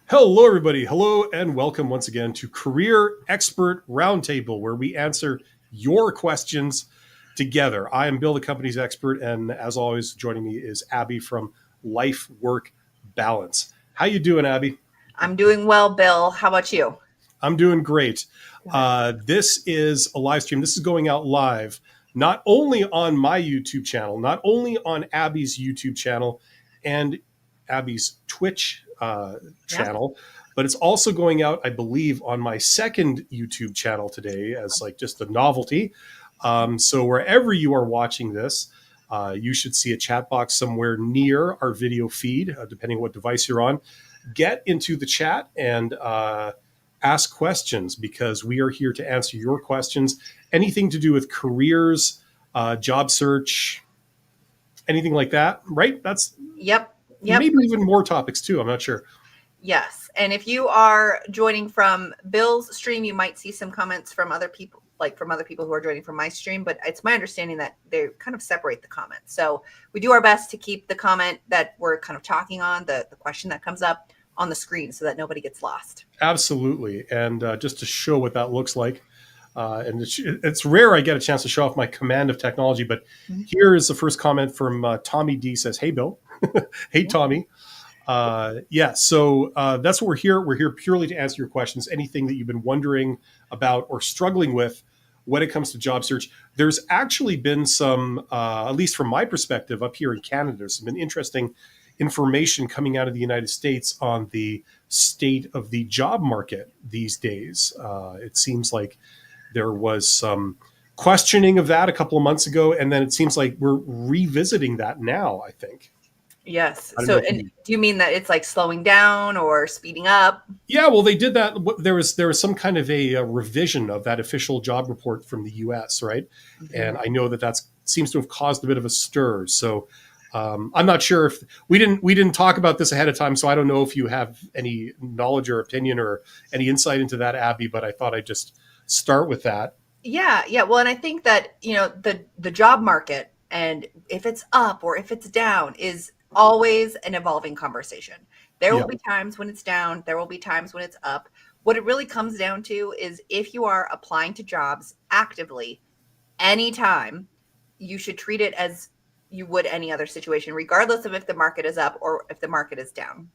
Hello, everybody. Hello, and welcome once again to Career Expert Roundtable, where we answer your questions together. I am Bill, the company's expert, and as always, joining me is Abby from Life Work Balance. How you doing, Abby? I'm doing well, Bill. How about you? I'm doing great. Good. This is a live stream. This is going out live, not only on my YouTube channel, not only on Abby's YouTube channel, and Abby's Twitch Yep. channel, but it's also going out, I believe, on my second YouTube channel today as like just a novelty. So wherever you are watching this, you should see a chat box somewhere near our video feed, depending on what device you're on. Get into the chat and ask questions because we are here to answer your questions. Anything to do with careers, job search, anything like that, right? That's Yep. Yep. maybe even more topics too. I'm not sure. Yes. And if you are joining from Bill's stream, you might see some comments from other people, like from other people who are joining from my stream. But it's my understanding that they kind of separate the comments. So we do our best to keep the comment that we're kind of talking on, the question that comes up on the screen so that nobody gets lost. Absolutely. And just to show what that looks like, and it's rare I get a chance to show off my command of technology, but here is the first comment from Tommy D says, "Hey, Bill." Hey, Tommy. So that's what we're here. We're here purely to answer your questions, anything that you've been wondering about or struggling with when it comes to job search. There's actually been some, at least from my perspective up here in Canada, there's been interesting information coming out of the United States on the state of the job market these days. It seems like there was some questioning of that a couple of months ago, and then it seems like we're revisiting that now, I think. Yes. I don't know So, if and you. do you mean that it's like slowing down or speeding up? Yeah, well, they did that. There was some kind of a revision of that official job report from the U.S., right? Mhm. And I know that that seems to have caused a bit of a stir. So I'm not sure if we didn't talk about this ahead of time. So I don't know if you have any knowledge or opinion or any insight into that, Abby. But I thought I'd just start with that. Yeah, yeah. Well, and I think that, the job market and if it's up or if it's down is always an evolving conversation. There will Yeah, be times when it's down, there will be times when it's up. What it really comes down to is if you are applying to jobs actively anytime, you should treat it as you would any other situation, regardless of if the market is up or if the market is down.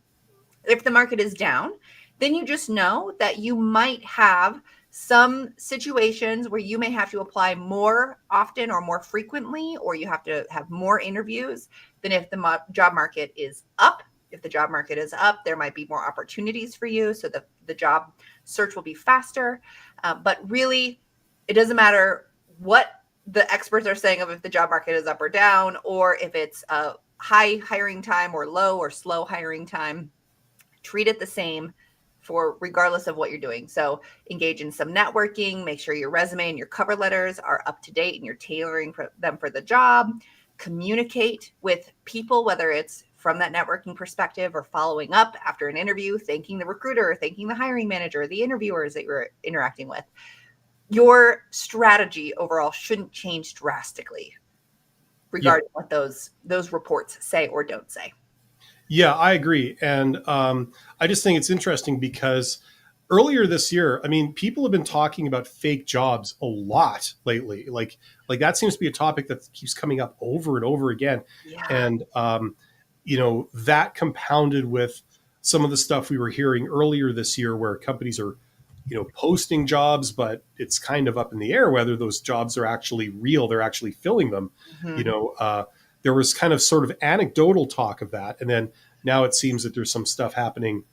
If the market is down, then you just know that you might have some situations where you may have to apply more often or more frequently, or you have to have more interviews than if the job market is up. If the job market is up, there might be more opportunities for you. So the job search will be faster. But really, it doesn't matter what the experts are saying of if the job market is up or down, or if it's a high hiring time or low or slow hiring time. Treat it the same for regardless of what you're doing. So engage in some networking, make sure your resume and your cover letters are up to date and you're tailoring them for the job. Communicate with people, whether it's from that networking perspective or following up after an interview, thanking the recruiter, thanking the hiring manager, the interviewers that you're interacting with. Your strategy overall shouldn't change drastically yeah, regarding what those reports say or don't say. yeah. I agree, and I just think it's interesting because earlier this year, I mean, people have been talking about fake jobs a lot lately. Like that seems to be a topic that keeps coming up over and over again, Yeah. and that compounded with some of the stuff we were hearing earlier this year, where companies are, posting jobs, but it's kind of up in the air whether those jobs are actually real. They're actually filling them. You Mhm. know, there was kind of sort of anecdotal talk of that, and then now it seems that there's some stuff happening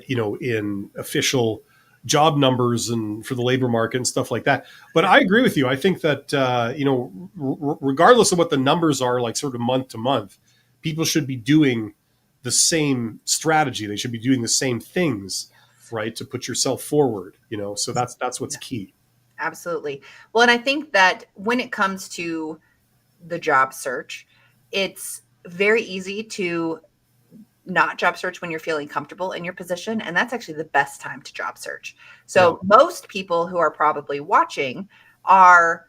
in official job numbers and for the labor market and stuff like that. But I agree with you. I think that regardless of what the numbers are, like sort of month to month, people should be doing the same strategy. They should be doing the same things, right, to put yourself forward. So that's what's Yeah. key. Absolutely. Well, and I think that when it comes to the job search, it's very easy to not job search when you're feeling comfortable in your position. And that's actually the best time to job search. Yeah, So, most people who are probably watching are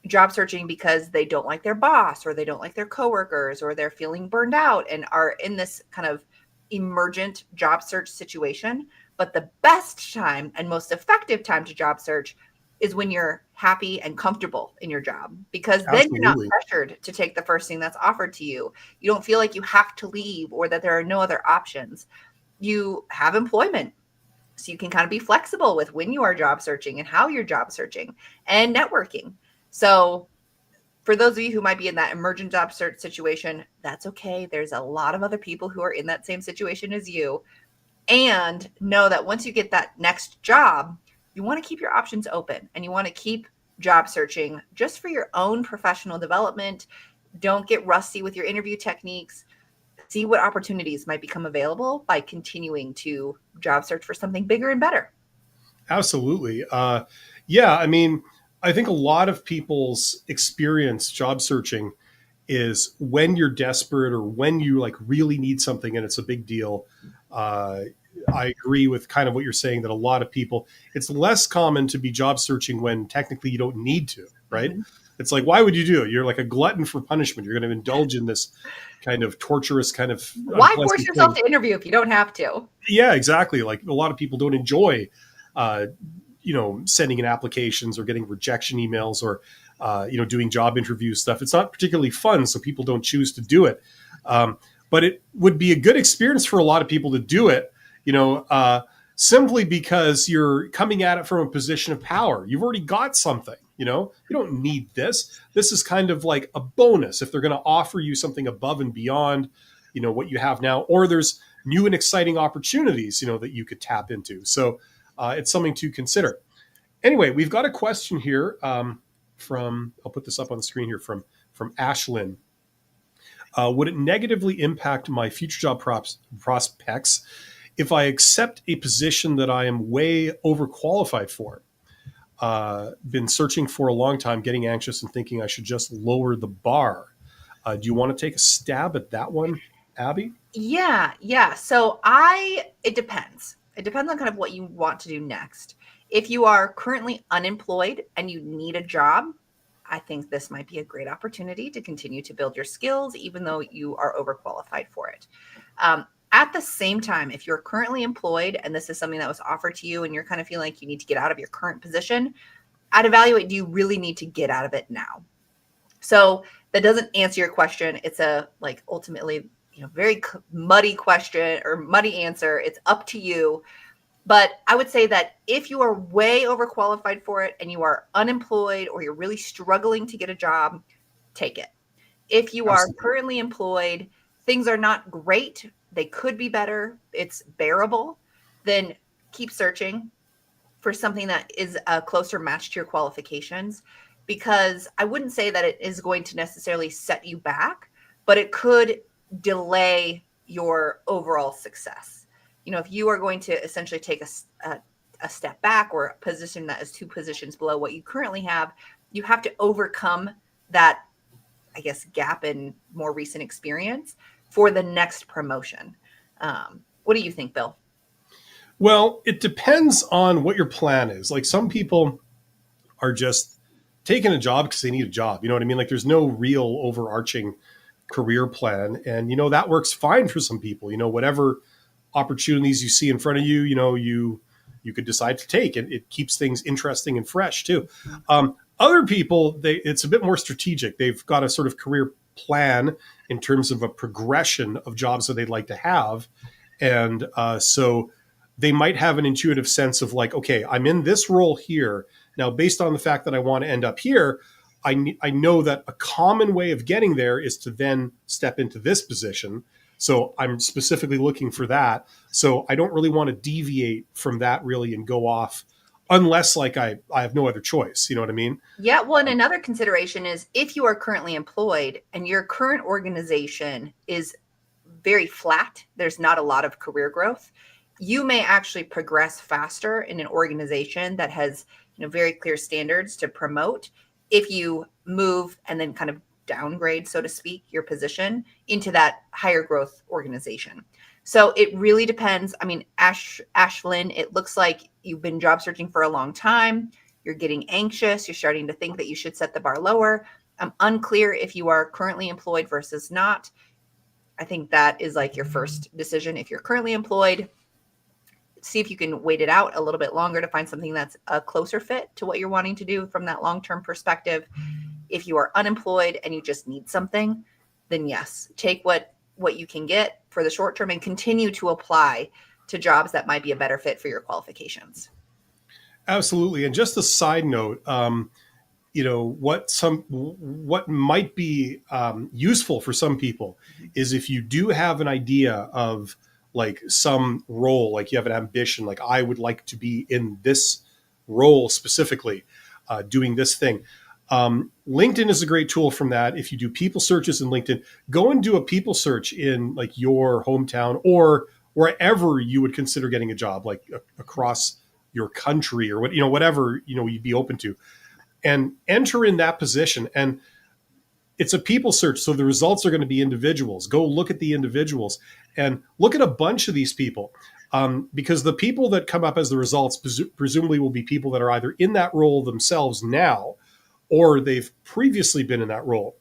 job searching because they don't like their boss or they don't like their coworkers or they're feeling burned out and are in this kind of emergent job search situation. But the best time and most effective time to job search is when you're happy and comfortable in your job, because then you're not Absolutely. pressured to take the first thing that's offered to you. You don't feel like you have to leave or that there are no other options. You have employment, so you can kind of be flexible with when you are job searching and how you're job searching, and networking. So for those of you who might be in that emergent job search situation, that's okay. There's a lot of other people who are in that same situation as you. And know that once you get that next job, you want to keep your options open and you want to keep job searching just for your own professional development. Don't get rusty with your interview techniques. See what opportunities might become available by continuing to job search for something bigger and better. Absolutely. Yeah, I mean, I think a lot of people's experience job searching is when you're desperate or when you like really need something and it's a big deal. Uh, I agree with kind of what you're saying that a lot of people, it's less common to be job searching when technically you don't need to, right? Mm-hmm. It's like, why would you do it? You're like a glutton for punishment. You're going to indulge in this kind of torturous, kind of Why force unpleasant yourself thing. to interview if you don't have to? Yeah, exactly. Like a lot of people don't enjoy, uh, sending in applications or getting rejection emails or, doing job interview stuff. It's not particularly fun, so people don't choose to do it. But it would be a good experience for a lot of people to do it, you know, simply because you're coming at it from a position of power. You've already got something, you don't need this. This is kind of like a bonus if they're going to offer you something above and beyond, what you have now, or there's new and exciting opportunities, that you could tap into. So it's something to consider. Anyway, we've got a question here from, I'll put this up on the screen here from Ashlyn. Would it negatively impact my future job prospects if I accept a position that I am way overqualified for? Been searching for a long time, getting anxious and thinking I should just lower the bar. Do you want to take a stab at that one, Abby? Yeah. So it depends. It depends on kind of what you want to do next. If you are currently unemployed and you need a job, I think this might be a great opportunity to continue to build your skills, even though you are overqualified for it. At the same time, if you're currently employed and this is something that was offered to you and you're kind of feeling like you need to get out of your current position, I'd evaluate, do you really need to get out of it now? So that doesn't answer your question. It's a like ultimately, very muddy question or muddy answer. It's up to you. But I would say that if you are way overqualified for it and you are unemployed or you're really struggling to get a job, take it. If you are Absolutely. currently employed, things are not great, they could be better, it's bearable, then keep searching for something that is a closer match to your qualifications, because I wouldn't say that it is going to necessarily set you back, but it could delay your overall success. If you are going to essentially take a step back or a position that is two positions below what you currently have, you have to overcome that, I guess, gap in more recent experience for the next promotion. What do you think, Bill? Well, it depends on what your plan is. Like some people are just taking a job because they need a job. You know what I mean? Like there's no real overarching career plan. And, that works fine for some people. Whatever opportunities you see in front of you, you could decide to take. And it keeps things interesting and fresh too. Other people, it's a bit more strategic. They've got a sort of career plan in terms of a progression of jobs that they'd like to have. And so they might have an intuitive sense of like, okay, I'm in this role here. Now, based on the fact that I want to end up here, I know that a common way of getting there is to then step into this position. So I'm specifically looking for that. So I don't really want to deviate from that really and go off unless like I have no other choice. You know what I mean? Yeah, well, and another consideration is if you are currently employed and your current organization is very flat, there's not a lot of career growth, you may actually progress faster in an organization that has, very clear standards to promote if you move and then kind of downgrade, so to speak, your position into that higher growth organization. So it really depends. I mean, Ashlyn, it looks like you've been job searching for a long time. You're getting anxious. You're starting to think that you should set the bar lower. I'm unclear if you are currently employed versus not. I think that is like your first decision. If you're currently employed, see if you can wait it out a little bit longer to find something that's a closer fit to what you're wanting to do from that long-term perspective. If you are unemployed and you just need something, then yes, take what you can get for the short term and continue to apply to jobs that might be a better fit for your qualifications. Absolutely. And just a side note, what might be useful for some people is if you do have an idea of like some role, like you have an ambition, like I would like to be in this role specifically, doing this thing. LinkedIn is a great tool from that. If you do people searches in LinkedIn, go and do a people search in like your hometown or wherever you would consider getting a job, like across your country or whatever you'd be open to, and enter in that position. And it's a people search, so the results are going to be individuals. Go look at the individuals and look at a bunch of these people, because the people that come up as the results presumably will be people that are either in that role themselves now or they've previously been in that role.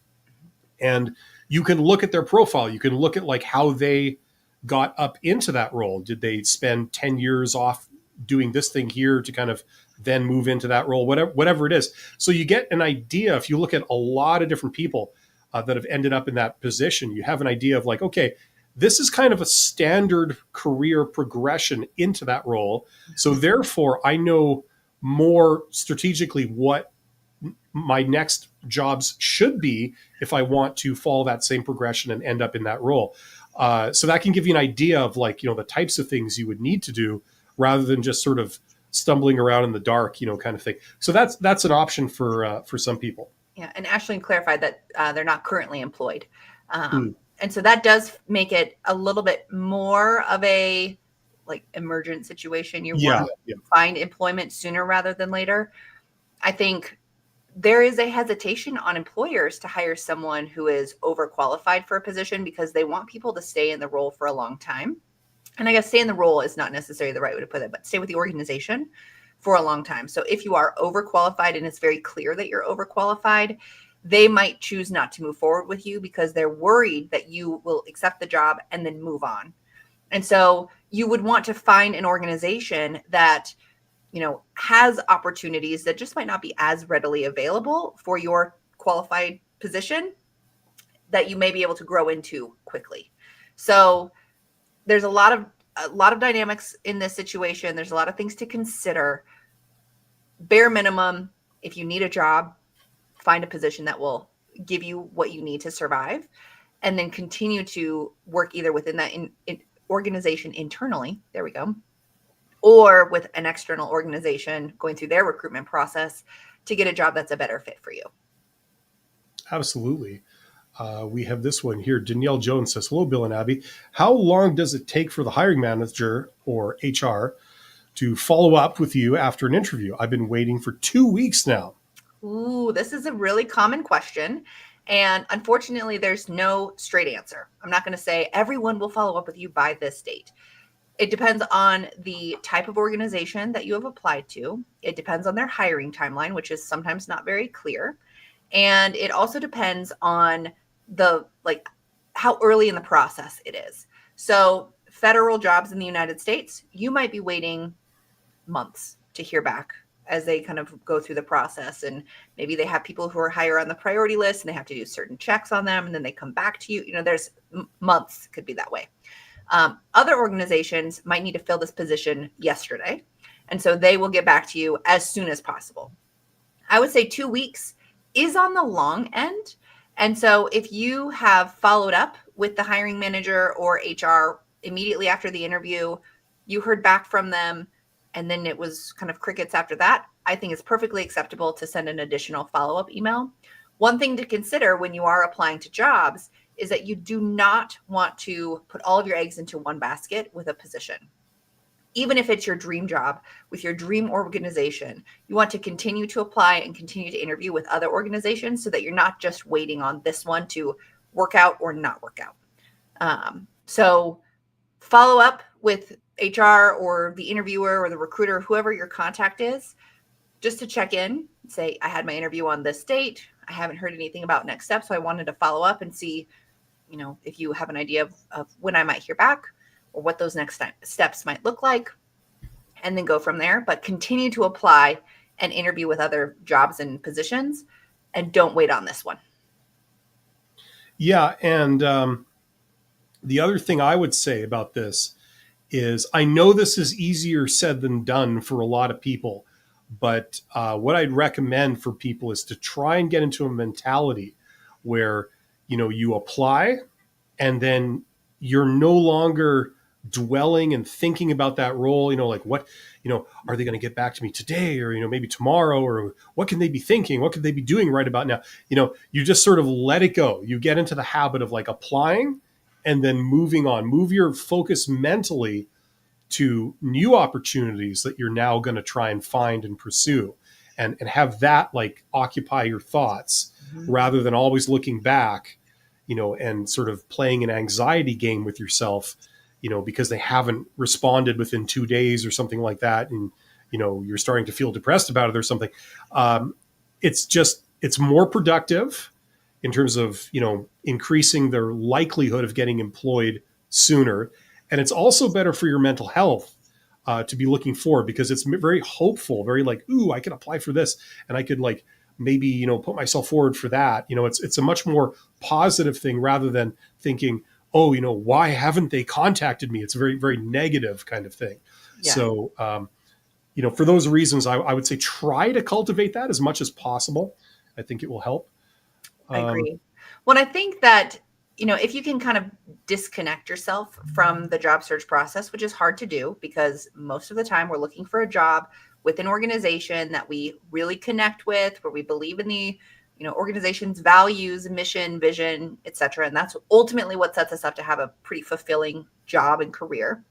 And you can look at their profile. You can look at like how they got up into that role. Did they spend 10 years off doing this thing here to kind of then move into that role, whatever it is. So you get an idea. If you look at a lot of different people that have ended up in that position, you have an idea of like, okay, this is kind of a standard career progression into that role. So therefore, I know more strategically what my next jobs should be if I want to follow that same progression and end up in that role. So that can give you an idea of like, the types of things you would need to do rather than just sort of stumbling around in the dark, kind of thing. So that's an option for some people. Yeah, and Ashleen clarified that they're not currently employed. Mm. And so that does make it a little bit more of a like emergent situation. You want to find employment sooner rather than later. I think there is a hesitation on employers to hire someone who is overqualified for a position because they want people to stay in the role for a long time. And I guess stay in the role is not necessarily the right way to put it, but stay with the organization for a long time. So if you are overqualified and it's very clear that you're overqualified, they might choose not to move forward with you because they're worried that you will accept the job and then move on. And so you would want to find an organization that, has opportunities that just might not be as readily available for your qualified position that you may be able to grow into quickly. So there's a lot of dynamics in this situation. There's a lot of things to consider. Bare minimum, if you need a job, find a position that will give you what you need to survive, and then continue to work either within that organization internally. There we go. Or with an external organization going through their recruitment process to get a job that's a better fit for you. Absolutely. We have this one here. Danielle Jones says, hello, Bill and Abby. How long does it take for the hiring manager or HR to follow up with you after an interview? I've been waiting for 2 weeks now. Ooh, this is a really common question. And unfortunately, there's no straight answer. I'm not going to say everyone will follow up with you by this date. It depends on the type of organization that you have applied to. It depends on their hiring timeline, which is sometimes not very clear. And it also depends on how early in the process it is. So federal jobs in the United States, you might be waiting months to hear back as they kind of go through the process. And maybe they have people who are higher on the priority list and they have to do certain checks on them. And then they come back to you. There's months could be that way. Other organizations might need to fill this position yesterday. And so they will get back to you as soon as possible. I would say 2 weeks is on the long end. And so if you have followed up with the hiring manager or HR immediately after the interview, you heard back from them, and then it was kind of crickets after that, I think it's perfectly acceptable to send an additional follow-up email. One thing to consider when you are applying to jobs is that you do not want to put all of your eggs into one basket with a position. Even if it's your dream job with your dream organization, you want to continue to apply and continue to interview with other organizations so that you're not just waiting on this one to work out or not work out. So follow up with HR or the interviewer or the recruiter, whoever your contact is, just to check in, say, I had my interview on this date. I haven't heard anything about next steps, so I wanted to follow up and see, if you have an idea of when I might hear back or what those next steps might look like, and then go from there. But continue to apply and interview with other jobs and positions, and don't wait on this one. Yeah. And the other thing I would say about this is I know this is easier said than done for a lot of people, but what I'd recommend for people is to try and get into a mentality where, you apply and then you're no longer dwelling and thinking about that role, like what, are they going to get back to me today or, maybe tomorrow, or what can they be thinking? What could they be doing right about now? You just sort of let it go. You get into the habit of like applying and then moving on, move your focus mentally to new opportunities that you're now going to try and find and pursue, and have that like occupy your thoughts rather than always looking back, and sort of playing an anxiety game with yourself, because they haven't responded within 2 days or something like that. And, you're starting to feel depressed about it or something. It's more productive in terms of, increasing their likelihood of getting employed sooner. And it's also better for your mental health to be looking forward, because it's very hopeful, very like, ooh, I can apply for this and I could like maybe, put myself forward for that. It's a much more positive thing rather than thinking, oh, why haven't they contacted me? It's a very, very negative kind of thing. Yeah. So, for those reasons, I would say try to cultivate that as much as possible. I think it will help. I agree. Well, I think that, if you can kind of disconnect yourself from the job search process, which is hard to do because most of the time we're looking for a job with an organization that we really connect with, where we believe in the, organization's values, mission, vision, etc. And that's ultimately what sets us up to have a pretty fulfilling job and career.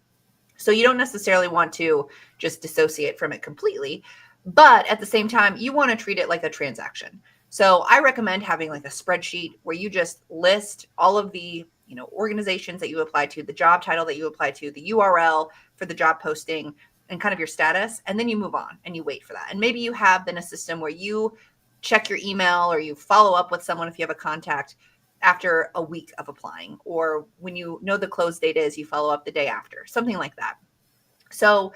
So you don't necessarily want to just dissociate from it completely, but at the same time, you want to treat it like a transaction. So I recommend having like a spreadsheet where you just list all of the, organizations that you apply to, the job title that you apply to, the URL for the job posting, and kind of your status. And then you move on and you wait for that. And maybe you have then a system where you check your email or you follow up with someone if you have a contact after a week of applying, or when you know the close date is, you follow up the day after, something like that. So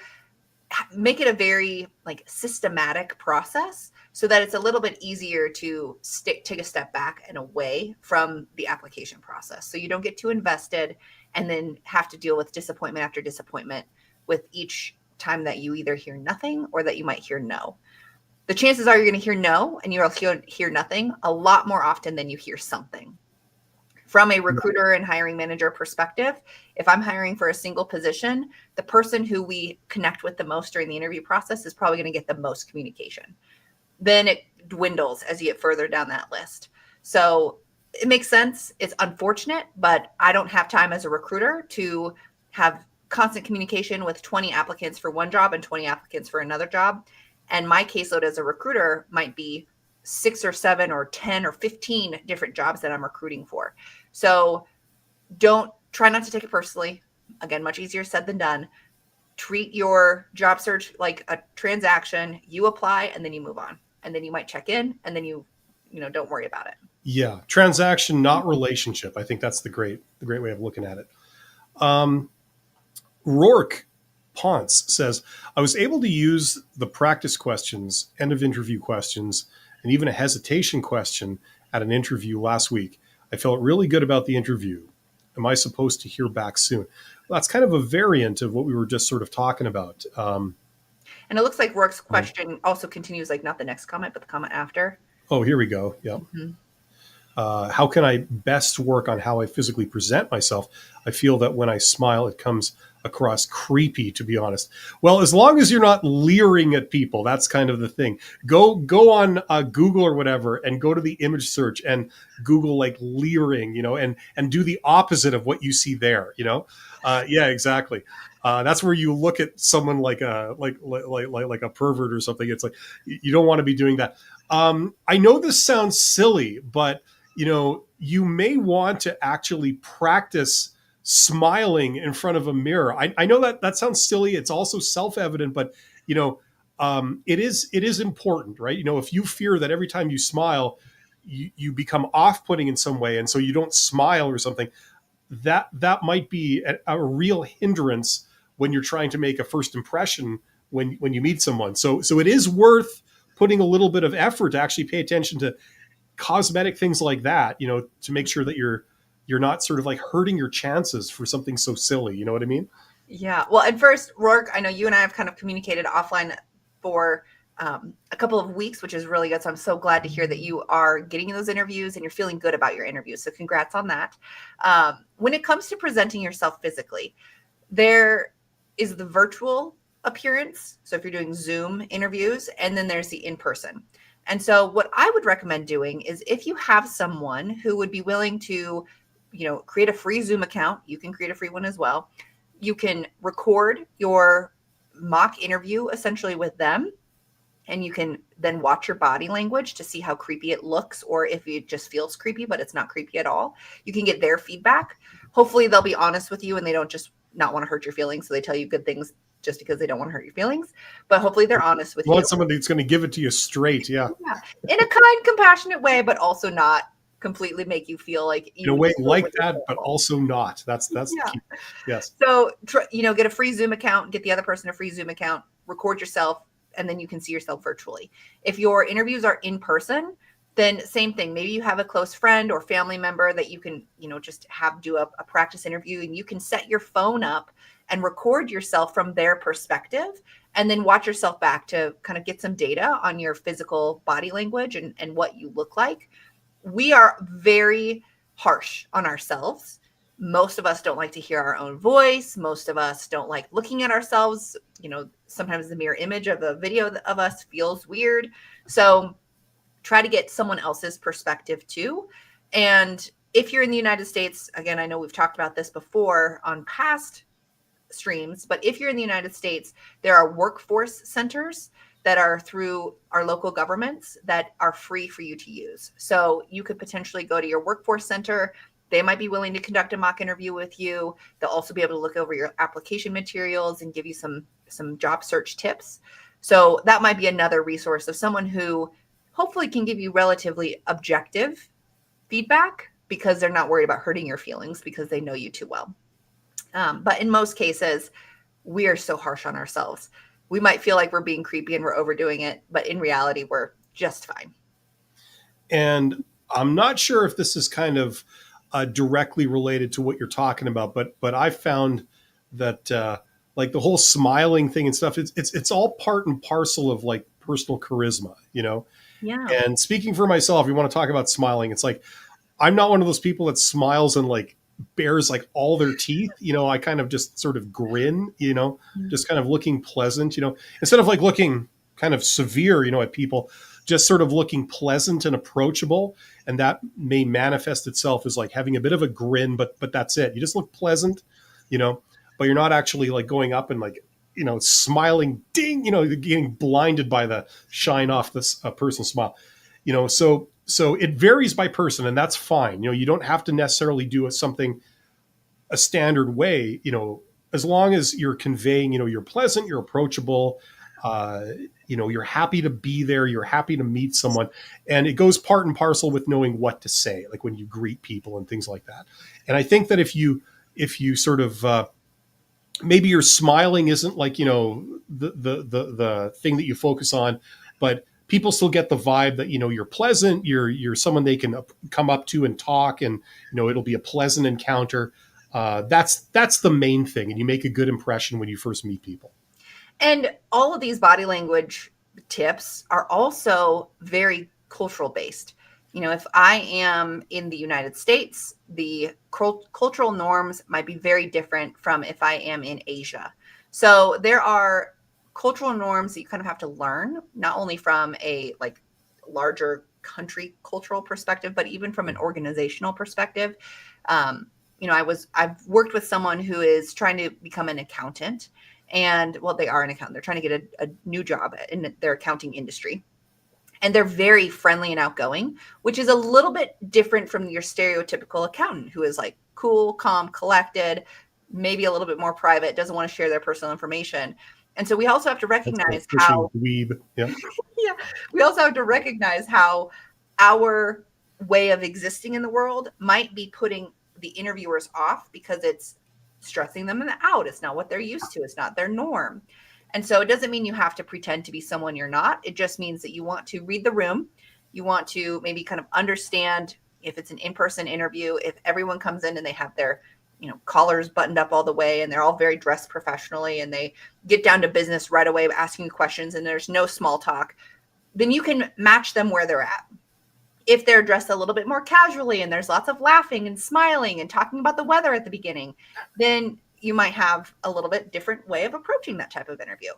make it a very like systematic process so that it's a little bit easier to take a step back and away from the application process. So you don't get too invested and then have to deal with disappointment after disappointment with each time that you either hear nothing or that you might hear no. The chances are you're going to hear no and you'll hear nothing a lot more often than you hear something. From a recruiter and hiring manager perspective, if I'm hiring for a single position, the person who we connect with the most during the interview process is probably going to get the most communication. Then it dwindles as you get further down that list. So it makes sense. It's unfortunate, but I don't have time as a recruiter to have constant communication with 20 applicants for one job and 20 applicants for another job. And my caseload as a recruiter might be 6 or 7 or 10 or 15 different jobs that I'm recruiting for. So try not to take it personally. Again, much easier said than done. Treat your job search like a transaction. You apply and then you move on. And then you might check in and then you don't worry about it. Yeah. Transaction, not relationship. I think that's the great way of looking at it. Rourke Ponce says, I was able to use the practice questions, end of interview questions, and even a hesitation question at an interview last week. I felt really good about the interview. Am I supposed to hear back soon? Well, that's kind of a variant of what we were just sort of talking about. And it looks like Rourke's question also continues, like not the next comment, but the comment after. Oh, here we go. Yep. Mm-hmm. How can I best work on how I physically present myself? I feel that when I smile, it comes across creepy, to be honest. Well, as long as you're not leering at people, that's kind of the thing. Go on Google or whatever and go to the image search and Google like leering, and do the opposite of what you see there, Yeah, exactly. That's where you look at someone like a pervert or something. It's like, you don't want to be doing that. I know this sounds silly, but you may want to actually practice smiling in front of a mirror. I know that sounds silly. It's also self-evident, but it is important, right? If you fear that every time you smile, you become off-putting in some way, and so you don't smile or something, that might be a real hindrance when you're trying to make a first impression when you meet someone. So it is worth putting a little bit of effort to actually pay attention to cosmetic things like that, to make sure that you're not sort of like hurting your chances for something so silly. You know what I mean? Yeah. Well, at first, Rourke, I know you and I have kind of communicated offline for a couple of weeks, which is really good. So I'm so glad to hear that you are getting those interviews and you're feeling good about your interviews. So congrats on that. When it comes to presenting yourself physically, there is the virtual appearance. So if you're doing Zoom interviews, and then there's the in-person. And so what I would recommend doing is if you have someone who would be willing to, create a free Zoom account, you can create a free one as well. You can record your mock interview essentially with them, and you can then watch your body language to see how creepy it looks, or if it just feels creepy, but it's not creepy at all. You can get their feedback. Hopefully they'll be honest with you and they don't just not want to hurt your feelings. So they tell you good things just because they don't want to hurt your feelings, but hopefully they're honest with You you. want somebody that's going to give it to you straight. Yeah. In a kind, compassionate way, but also not completely make you feel like In a way like that, but also not. That's the key. Yes. So, get a free Zoom account, get the other person a free Zoom account, record yourself, and then you can see yourself virtually. If your interviews are in person, then same thing. Maybe you have a close friend or family member that you can, just have do a practice interview, and you can set your phone up and record yourself from their perspective, and then watch yourself back to kind of get some data on your physical body language and what you look like. We are very harsh on ourselves. Most of us don't like to hear our own voice. Most of us don't like looking at ourselves. Sometimes the mirror image of a video of us feels weird. So try to get someone else's perspective too. And if you're in the United States, again, I know we've talked about this before on past streams, but if you're in the United States, there are workforce centers that are through our local governments that are free for you to use. So you could potentially go to your workforce center. They might be willing to conduct a mock interview with you. They'll also be able to look over your application materials and give you some job search tips. So that might be another resource of someone who hopefully can give you relatively objective feedback, because they're not worried about hurting your feelings because they know you too well. But in most cases, we are so harsh on ourselves. We might feel like we're being creepy and we're overdoing it, but in reality, we're just fine. And I'm not sure if this is kind of directly related to what you're talking about, but I found that like the whole smiling thing and stuff, it's all part and parcel of like personal charisma, Yeah. And speaking for myself, you want to talk about smiling, it's like I'm not one of those people that smiles and like bears like all their teeth. I kind of just sort of grin, just kind of looking pleasant, instead of like looking kind of severe, at people, just sort of looking pleasant and approachable. And that may manifest itself as like having a bit of a grin, but that's it. You just look pleasant, but you're not actually like going up and like, smiling, ding, getting blinded by the shine off this person's smile, so it varies by person, and that's fine. You don't have to necessarily do something a standard way, as long as you're conveying, you're pleasant, you're approachable, you're happy to be there, you're happy to meet someone. And it goes part and parcel with knowing what to say, like when you greet people and things like that. And I think that if you sort of, maybe your smiling isn't like, the thing that you focus on, but people still get the vibe that, you're pleasant, you're someone they can come up to and talk, and, it'll be a pleasant encounter. That's the main thing. And you make a good impression when you first meet people. And all of these body language tips are also very cultural based. If I am in the United States, the cultural norms might be very different from if I am in Asia. So there are cultural norms that you kind of have to learn, not only from a like larger country cultural perspective, but even from an organizational perspective. I've worked with someone who is trying to become an accountant, and they are an accountant. They're trying to get a new job in their accounting industry. And they're very friendly and outgoing, which is a little bit different from your stereotypical accountant who is like cool, calm, collected, maybe a little bit more private, doesn't want to share their personal information. And so we also have to recognize how dweeb. Yeah. yeah, we also have to recognize how our way of existing in the world might be putting the interviewers off because it's stressing them out. It's not what they're used to. It's not their norm. And so it doesn't mean you have to pretend to be someone you're not. It just means that you want to read the room. You want to maybe kind of understand if it's an in-person interview, if everyone comes in and they have their, collars buttoned up all the way and they're all very dressed professionally and they get down to business right away asking questions and there's no small talk, then you can match them where they're at. If they're dressed a little bit more casually and there's lots of laughing and smiling and talking about the weather at the beginning, then you might have a little bit different way of approaching that type of interview.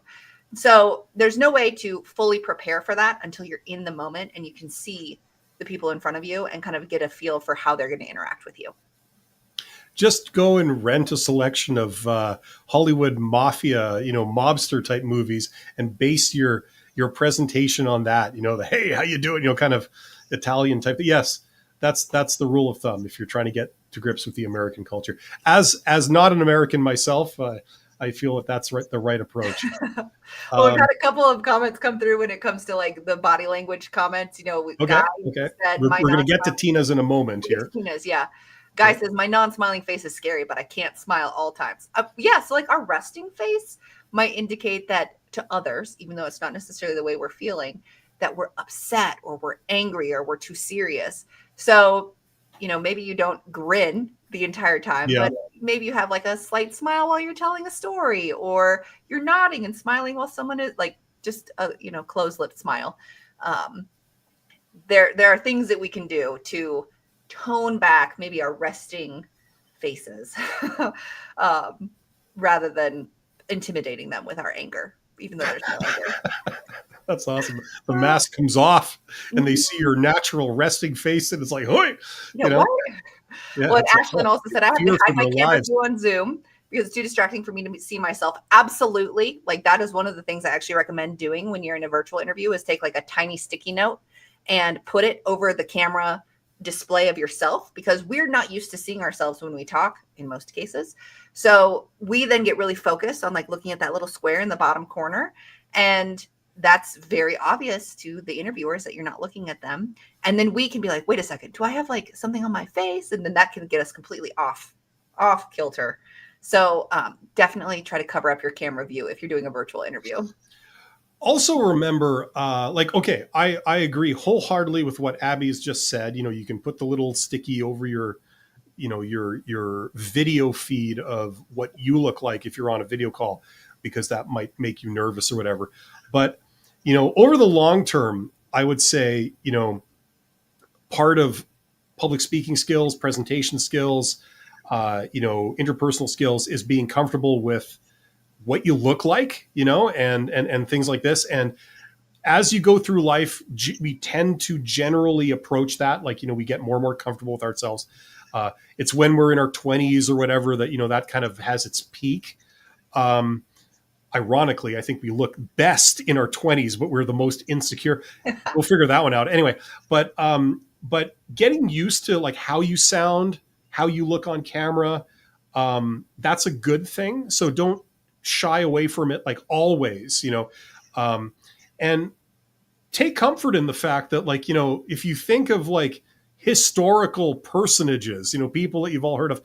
So there's no way to fully prepare for that until you're in the moment and you can see the people in front of you and kind of get a feel for how they're going to interact with you. Just go and rent a selection of Hollywood mafia, mobster type movies, and base your presentation on that. The hey, how you doing? Kind of Italian type. Yes, that's the rule of thumb if you're trying to get to grips with the American culture. As not an American myself, I feel that that's the right approach. Well, we've had a couple of comments come through when it comes to like the body language comments. Okay. Said, We're going to get to Tina's in a moment here. Tina's, yeah. Guy says, my non-smiling face is scary, but I can't smile all times. So like our resting face might indicate that to others, even though it's not necessarily the way we're feeling, that we're upset or we're angry or we're too serious. So, maybe you don't grin the entire time, but maybe you have like a slight smile while you're telling a story, or you're nodding and smiling while someone is like just a, closed-lipped smile. There are things that we can do to tone back maybe our resting faces rather than intimidating them with our anger, even though there's no anger. That's awesome. The mask comes off and they see your natural resting face and it's like, hoi! Yeah, well, Ashlyn also said, I have to hide my camera too on Zoom because it's too distracting for me to see myself. Absolutely. Like that is one of the things I actually recommend doing when you're in a virtual interview is take like a tiny sticky note and put it over the camera display of yourself, because we're not used to seeing ourselves when we talk in most cases. So we then get really focused on like looking at that little square in the bottom corner. And that's very obvious to the interviewers that you're not looking at them. And then we can be like, wait a second, do I have like something on my face? And then that can get us completely off kilter. So definitely try to cover up your camera view if you're doing a virtual interview. Also remember, I agree wholeheartedly with what Abby's just said. You can put the little sticky over your video feed of what you look like if you're on a video call, because that might make you nervous or whatever. But, over the long term, I would say, part of public speaking skills, presentation skills, interpersonal skills is being comfortable with what you look like, and things like this. And as you go through life, we tend to generally approach that. Like, we get more and more comfortable with ourselves. It's when we're in our 20s or whatever that, that kind of has its peak. Ironically, I think we look best in our 20s, but we're the most insecure. We'll figure that one out anyway. But getting used to like how you sound, how you look on camera, that's a good thing. So don't shy away from it, like always, and take comfort in the fact that, like, if you think of like historical personages, people that you've all heard of,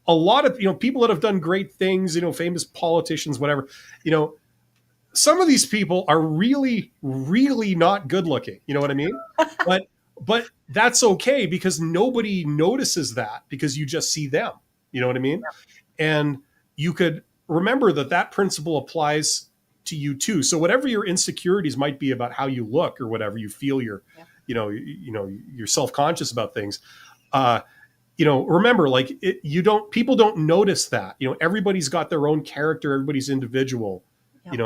a lot of, people that have done great things, famous politicians, whatever, some of these people are really, really not good looking. You know what I mean? But that's okay, because nobody notices that, because you just see them. You know what I mean? Yeah. And you could remember that principle applies to you too. So whatever your insecurities might be about how you look or whatever you feel, you're self-conscious about things. Remember, like people don't notice that. Everybody's got their own character. Everybody's individual. Yep.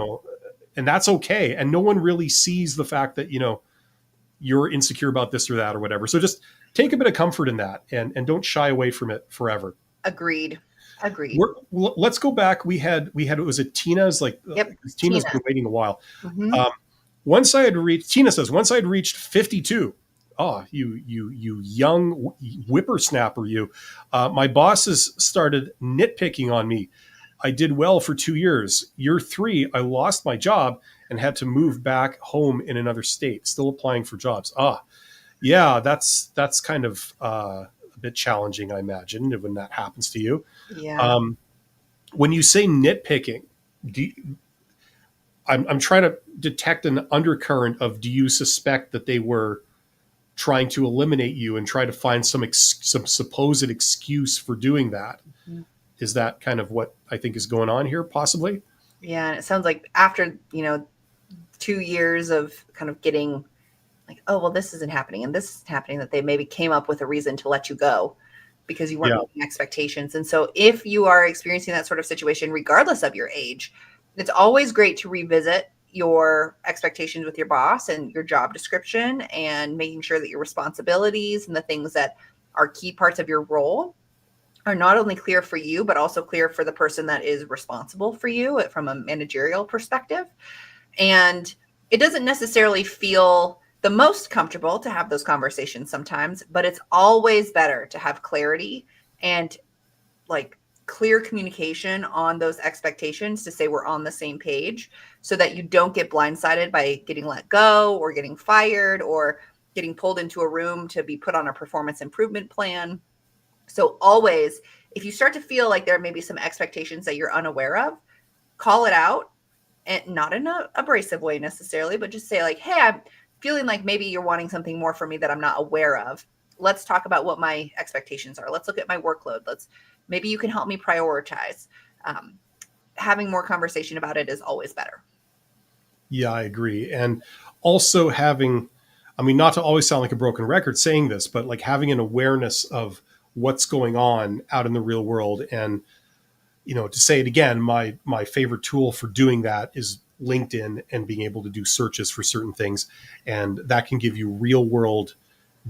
And that's okay. And no one really sees the fact that you're insecure about this or that or whatever. So just take a bit of comfort in that and don't shy away from it forever. Agreed. Let's go back. We had was it Tina's, like, yep, Tina's been waiting a while. Mm-hmm. Tina says, once I had reached 52. Oh, you young whippersnapper, you. My bosses started nitpicking on me. I did well for 2 years. Year 3, I lost my job and had to move back home in another state, still applying for jobs. Yeah, that's kind of a bit challenging, I imagine, when that happens to you. Yeah. Um, when you say nitpicking, do you, I'm trying to detect an undercurrent of, do you suspect that they were trying to eliminate you and try to find some supposed excuse for doing that? Mhm. Is that kind of what I think is going on here, possibly? Yeah. And it sounds like after, 2 years of kind of getting like, oh, well, this isn't happening and this is happening, that they maybe came up with a reason to let you go because you weren't Yeah, meeting expectations. And so if you are experiencing that sort of situation, regardless of your age, it's always great to revisit your expectations with your boss and your job description, and making sure that your responsibilities and the things that are key parts of your role are not only clear for you, but also clear for the person that is responsible for you from a managerial perspective. And it doesn't necessarily feel the most comfortable to have those conversations sometimes, but it's always better to have clarity and like clear communication on those expectations, to say we're on the same page, so that you don't get blindsided by getting let go or getting fired or getting pulled into a room to be put on a performance improvement plan. So always, if you start to feel like there may be some expectations that you're unaware of, call it out, and not in a abrasive way necessarily, but just say like, hey, I'm feeling like maybe you're wanting something more from me that I'm not aware of. Let's talk about what my expectations are. Let's look at my workload. Maybe you can help me prioritize. Um, Having more conversation about it is always better. yeah, I agree. And also having, I mean, not to always sound like a broken record saying this, but like having an awareness of what's going on out in the real world. And to say it again, my favorite tool for doing that is LinkedIn, and being able to do searches for certain things, and that can give you real world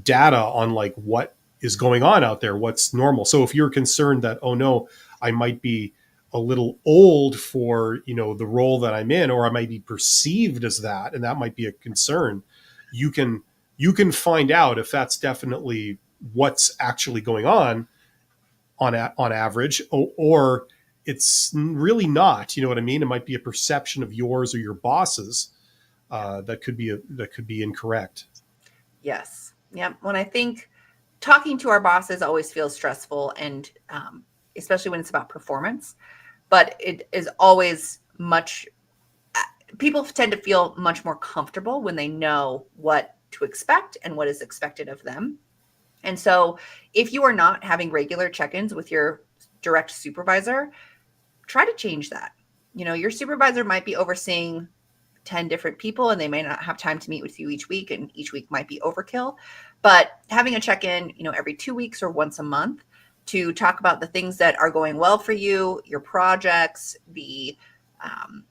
data on like what is going on out there, what's normal. So if you're concerned that, oh no, I might be a little old for the role that I'm in, or I might be perceived as that, and that might be a concern, you can find out if that's definitely what's actually going on average, or it's really not. You know what I mean? It might be a perception of yours or your boss's that could be incorrect. Yes. Yeah. When I think talking to our bosses always feels stressful, and especially when it's about performance, but it is always much, people tend to feel much more comfortable when they know what to expect and what is expected of them. And so if you are not having regular check-ins with your direct supervisor, try to change that. Your supervisor might be overseeing 10 different people and they may not have time to meet with you each week, and each week might be overkill. But having a check-in, every 2 weeks or once a month, to talk about the things that are going well for you, your projects, the um,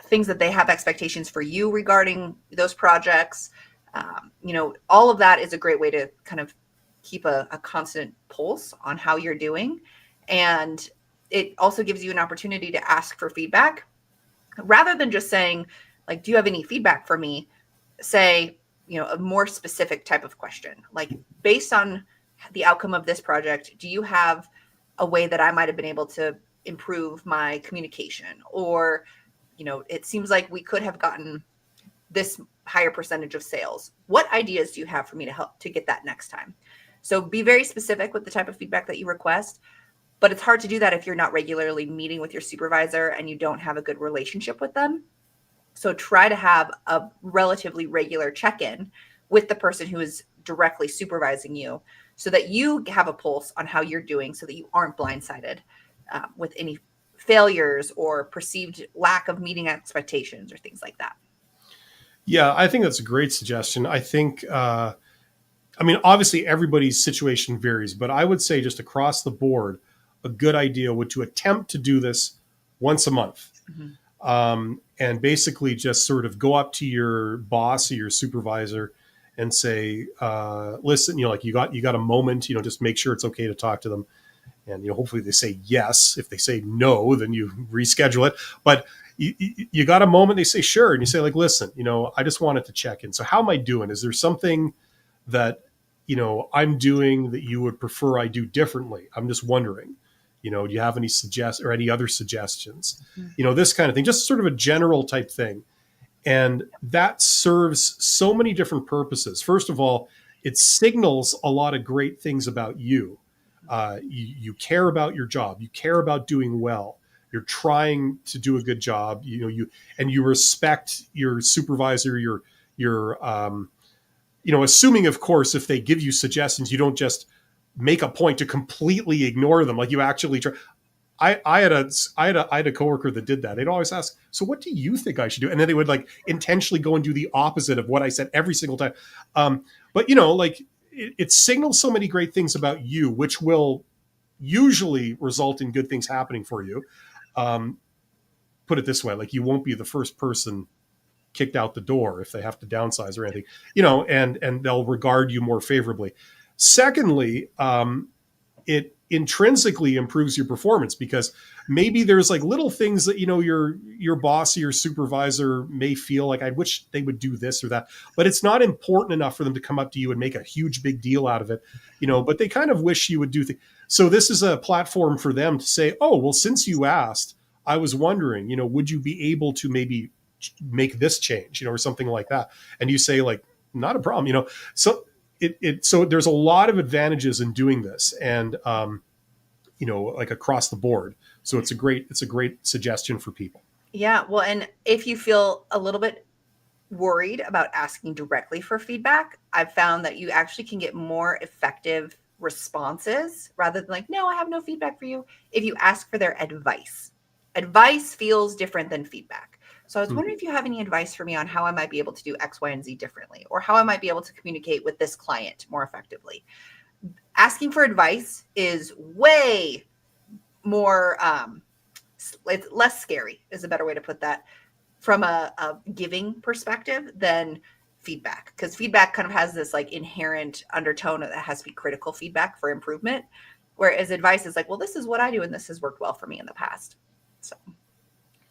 things that they have expectations for you regarding those projects. All of that is a great way to kind of keep a constant pulse on how you're doing. And it also gives you an opportunity to ask for feedback rather than just saying, like, do you have any feedback for me? Say, a more specific type of question, like, based on the outcome of this project, do you have a way that I might have been able to improve my communication? Or, it seems like we could have gotten this higher percentage of sales. What ideas do you have for me to help to get that next time? So be very specific with the type of feedback that you request, but it's hard to do that if you're not regularly meeting with your supervisor and you don't have a good relationship with them. So try to have a relatively regular check-in with the person who is directly supervising you, so that you have a pulse on how you're doing, so that you aren't blindsided with any failures or perceived lack of meeting expectations or things like that. Yeah, I think that's a great suggestion. I think, I mean, obviously everybody's situation varies, but I would say just across the board, a good idea would to attempt to do this once a month. Mhm. And basically just sort of go up to your boss or your supervisor and say, listen, like you got a moment, just make sure it's okay to talk to them. And, hopefully they say yes. If they say no, then you reschedule it. But you got a moment, they say sure. And you say like, listen, I just wanted to check in. So how am I doing? Is there something that, I'm doing that you would prefer I do differently? I'm just wondering, do you have any any other suggestions? Mhm. This kind of thing, just sort of a general type thing. And that serves so many different purposes. First of all, it signals a lot of great things about you. You care about your job. You care about doing well. You're trying to do a good job. You respect your supervisor. Your assuming, of course, if they give you suggestions, you don't just make a point to completely ignore them. Like you actually try. I had a coworker that did that. They'd always ask, "So what do you think I should do?" And then they would like intentionally go and do the opposite of what I said every single time. But like it signals so many great things about you, which will usually result in good things happening for you. Um, Put it this way: like you won't be the first person kicked out the door if they have to downsize or anything, and they'll regard you more favorably. Secondly, it intrinsically improves your performance because maybe there's like little things that your boss or your supervisor may feel like I wish they would do this or that, but it's not important enough for them to come up to you and make a huge big deal out of it, but they kind of wish you would do things. So this is a platform for them to say, oh well, since you asked, I was wondering, would you be able to maybe make this change, or something like that, and you say like, not a problem, so there's a lot of advantages in doing this, and like across the board. So it's a great suggestion for people. Yeah, well, and if you feel a little bit worried about asking directly for feedback, I've found that you actually can get more effective responses rather than like, no, I have no feedback for you, if you ask for their advice. Advice feels different than feedback. So I was wondering if you have any advice for me on how I might be able to do X, Y, and Z differently, or how I might be able to communicate with this client more effectively. Asking for advice is way more, it's less scary is a better way to put that, from a giving perspective than feedback, because feedback kind of has this like inherent undertone that has to be critical feedback for improvement, whereas advice is like, well, this is what I do and this has worked well for me in the past. So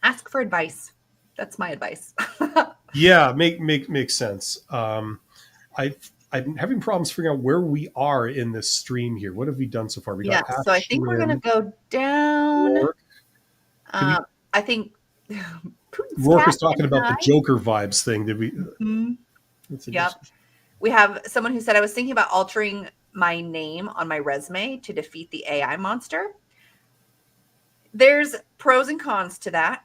ask for advice. That's my advice. Yeah, makes sense. I'm having problems figuring out where we are in this stream here. What have we done so far? We got So I think we're going to go down. I think Rourke was talking about the Joker vibes thing. Did we? Mm-hmm. Yep. We have someone who said, I was thinking about altering my name on my resume to defeat the AI monster. There's pros and cons to that.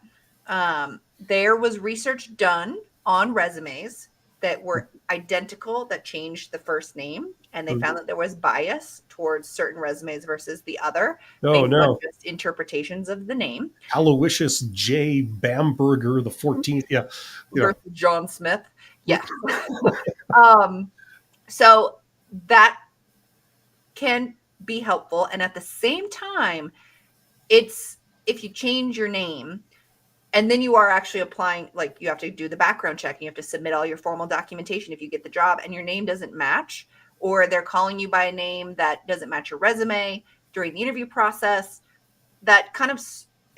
There was research done on resumes that were identical that changed the first name, and they found that there was bias towards certain resumes versus the other. Based on just interpretations of the name. Aloysius J. Bamberger the 14th. Yeah. Versus John Smith. Yeah. So that can be helpful. And at the same time, it's, if you change your name and then you are actually applying, like you have to do the background check, and you have to submit all your formal documentation if you get the job and your name doesn't match, or they're calling you by a name that doesn't match your resume during the interview process, that kind of,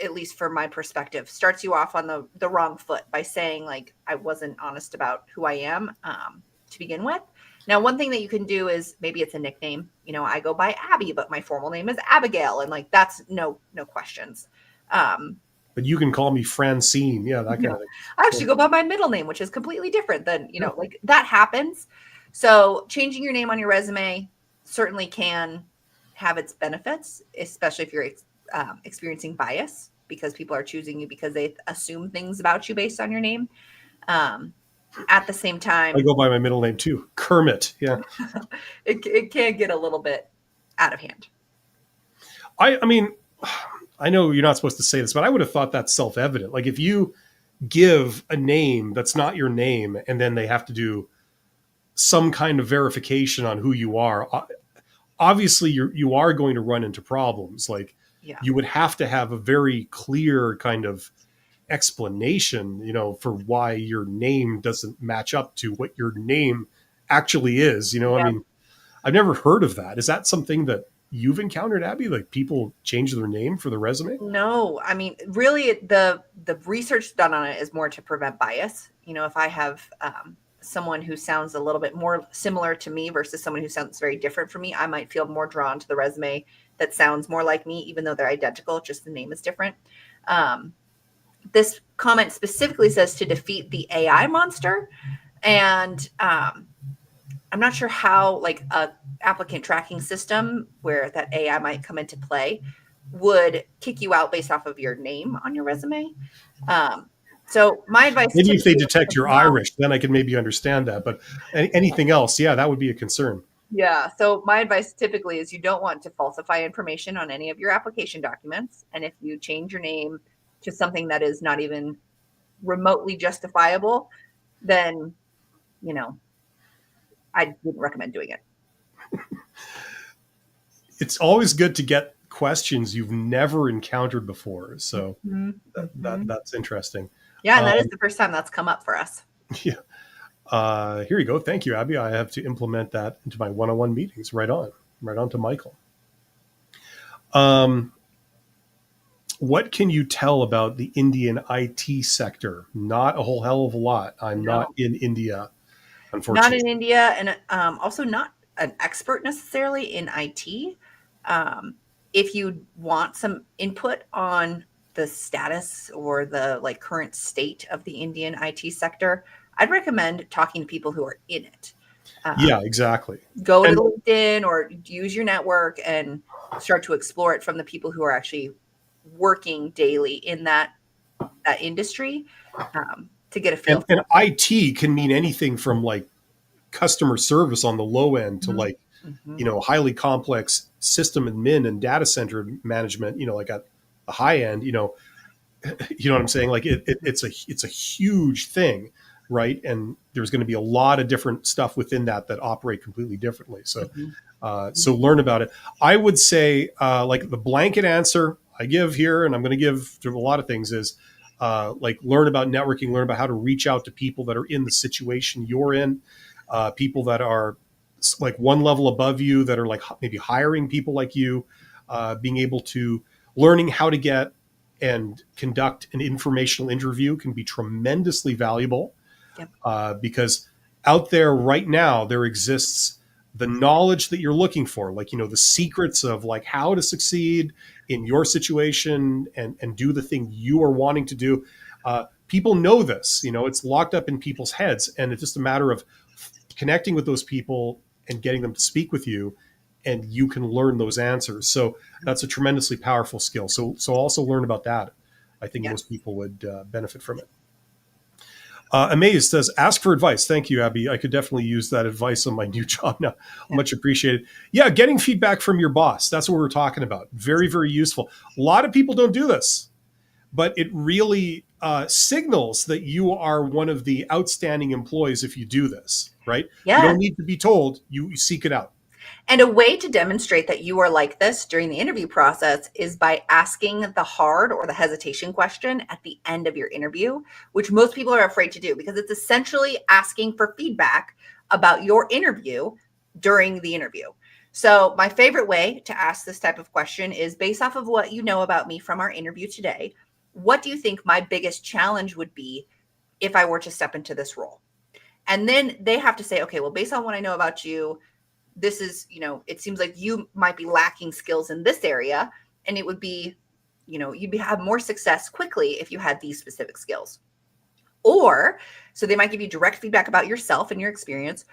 at least from my perspective, starts you off on the wrong foot by saying like, I wasn't honest about who I am to begin with. Now, one thing that you can do is maybe it's a nickname. I go by Abby, but my formal name is Abigail. And like, that's no questions. But you can call me Francine. Yeah, that kind of thing. I actually go by my middle name, which is completely different than, like that happens. So changing your name on your resume certainly can have its benefits, especially if you're experiencing bias because people are choosing you because they assume things about you based on your name. At the same time, I go by my middle name too, Kermit. Yeah. it can get a little bit out of hand. I mean, I know you're not supposed to say this, but I would have thought that's self-evident. Like if you give a name that's not your name and then they have to do some kind of verification on who you are, obviously you are going to run into problems. Like you would have to have a very clear kind of explanation, for why your name doesn't match up to what your name actually is. I mean, I've never heard of that. Is that something that you've encountered, Abby? Like people change their name for the resume? No, I mean, really the research done on it is more to prevent bias. If I have someone who sounds a little bit more similar to me versus someone who sounds very different from me, I might feel more drawn to the resume that sounds more like me, even though they're identical, just the name is different. This comment specifically says to defeat the AI monster. And I I'm not sure how like a applicant tracking system where that AI might come into play would kick you out based off of your name on your resume. Um, so my advice Maybe if typically they is detect to you're not. Irish, then I can maybe understand that. But anything else, yeah, that would be a concern. Yeah. So my advice typically is you don't want to falsify information on any of your application documents. And if you change your name to something that is not even remotely justifiable, then, you know, I wouldn't recommend doing it. It's always good to get questions you've never encountered before. So Mm-hmm. Mm-hmm. that's interesting. Yeah. And that is Um, the first time that's come up for us. yeah. Here you go. Thank you, Abby. I have to implement that into my one-on-one meetings. Right on to Michael. Um, what can you tell about the Indian IT sector? Not a whole hell of a lot. I'm not No, in India, not unfortunately. in India, and also not an expert necessarily in IT. Um, if you want some input on the status or the like current state of the Indian IT sector, I'd recommend talking to people who are in it. Yeah, exactly. Go to And the LinkedIn or use your network and start to explore it from the people who are actually working daily in that industry, to get a feel and for IT can mean anything from like customer service on the low end to it. like, Hmm. highly complex system admin and data center management, like at the high end, you know what I'm saying? Like it's a huge thing, right? And there's going to be a lot of different stuff within that operate completely differently. So, Hmm. so learn about it. I would say, like the blanket answer I give here, and I'm going to give to a lot of things is, like learn about networking, learn about how to reach out to people that are in the situation you're in, people that are like one level above you that are like maybe hiring people like you, being able to learning how to get and conduct an informational interview can be tremendously valuable, Yep. because out there right now there exists the knowledge that you're looking for, like the secrets of like how to succeed in your situation and do the thing you are wanting to do. People know this, it's locked up in people's heads, and it's just a matter of connecting with those people and getting them to speak with you, and you can learn those answers. So that's a tremendously powerful skill. So also learn about that. I think Yes. most people would benefit from it. Amazed says, ask for advice. Thank you, Abby. I could definitely use that advice on my new job now. Yeah. Much appreciated. Yeah, getting feedback from your boss. That's what we're talking about. Very, very useful. A lot of people don't do this, but it really signals that you are one of the outstanding employees if you do this, right? You Yes. don't need to be told, you seek it out. And a way to demonstrate that you are like this during the interview process is by asking the hard or the hesitation question at the end of your interview, which most people are afraid to do because it's essentially asking for feedback about your interview during the interview. So, my favorite way to ask this type of question is based off of what you know about me from our interview today. What do you think my biggest challenge would be if I were to step into this role? And then they have to say, okay, well, based on what I know about you, this is, it seems like you might be lacking skills in this area. And it would be, you'd have more success quickly if you had these specific skills. Or, so they might give you direct feedback about yourself and your experience,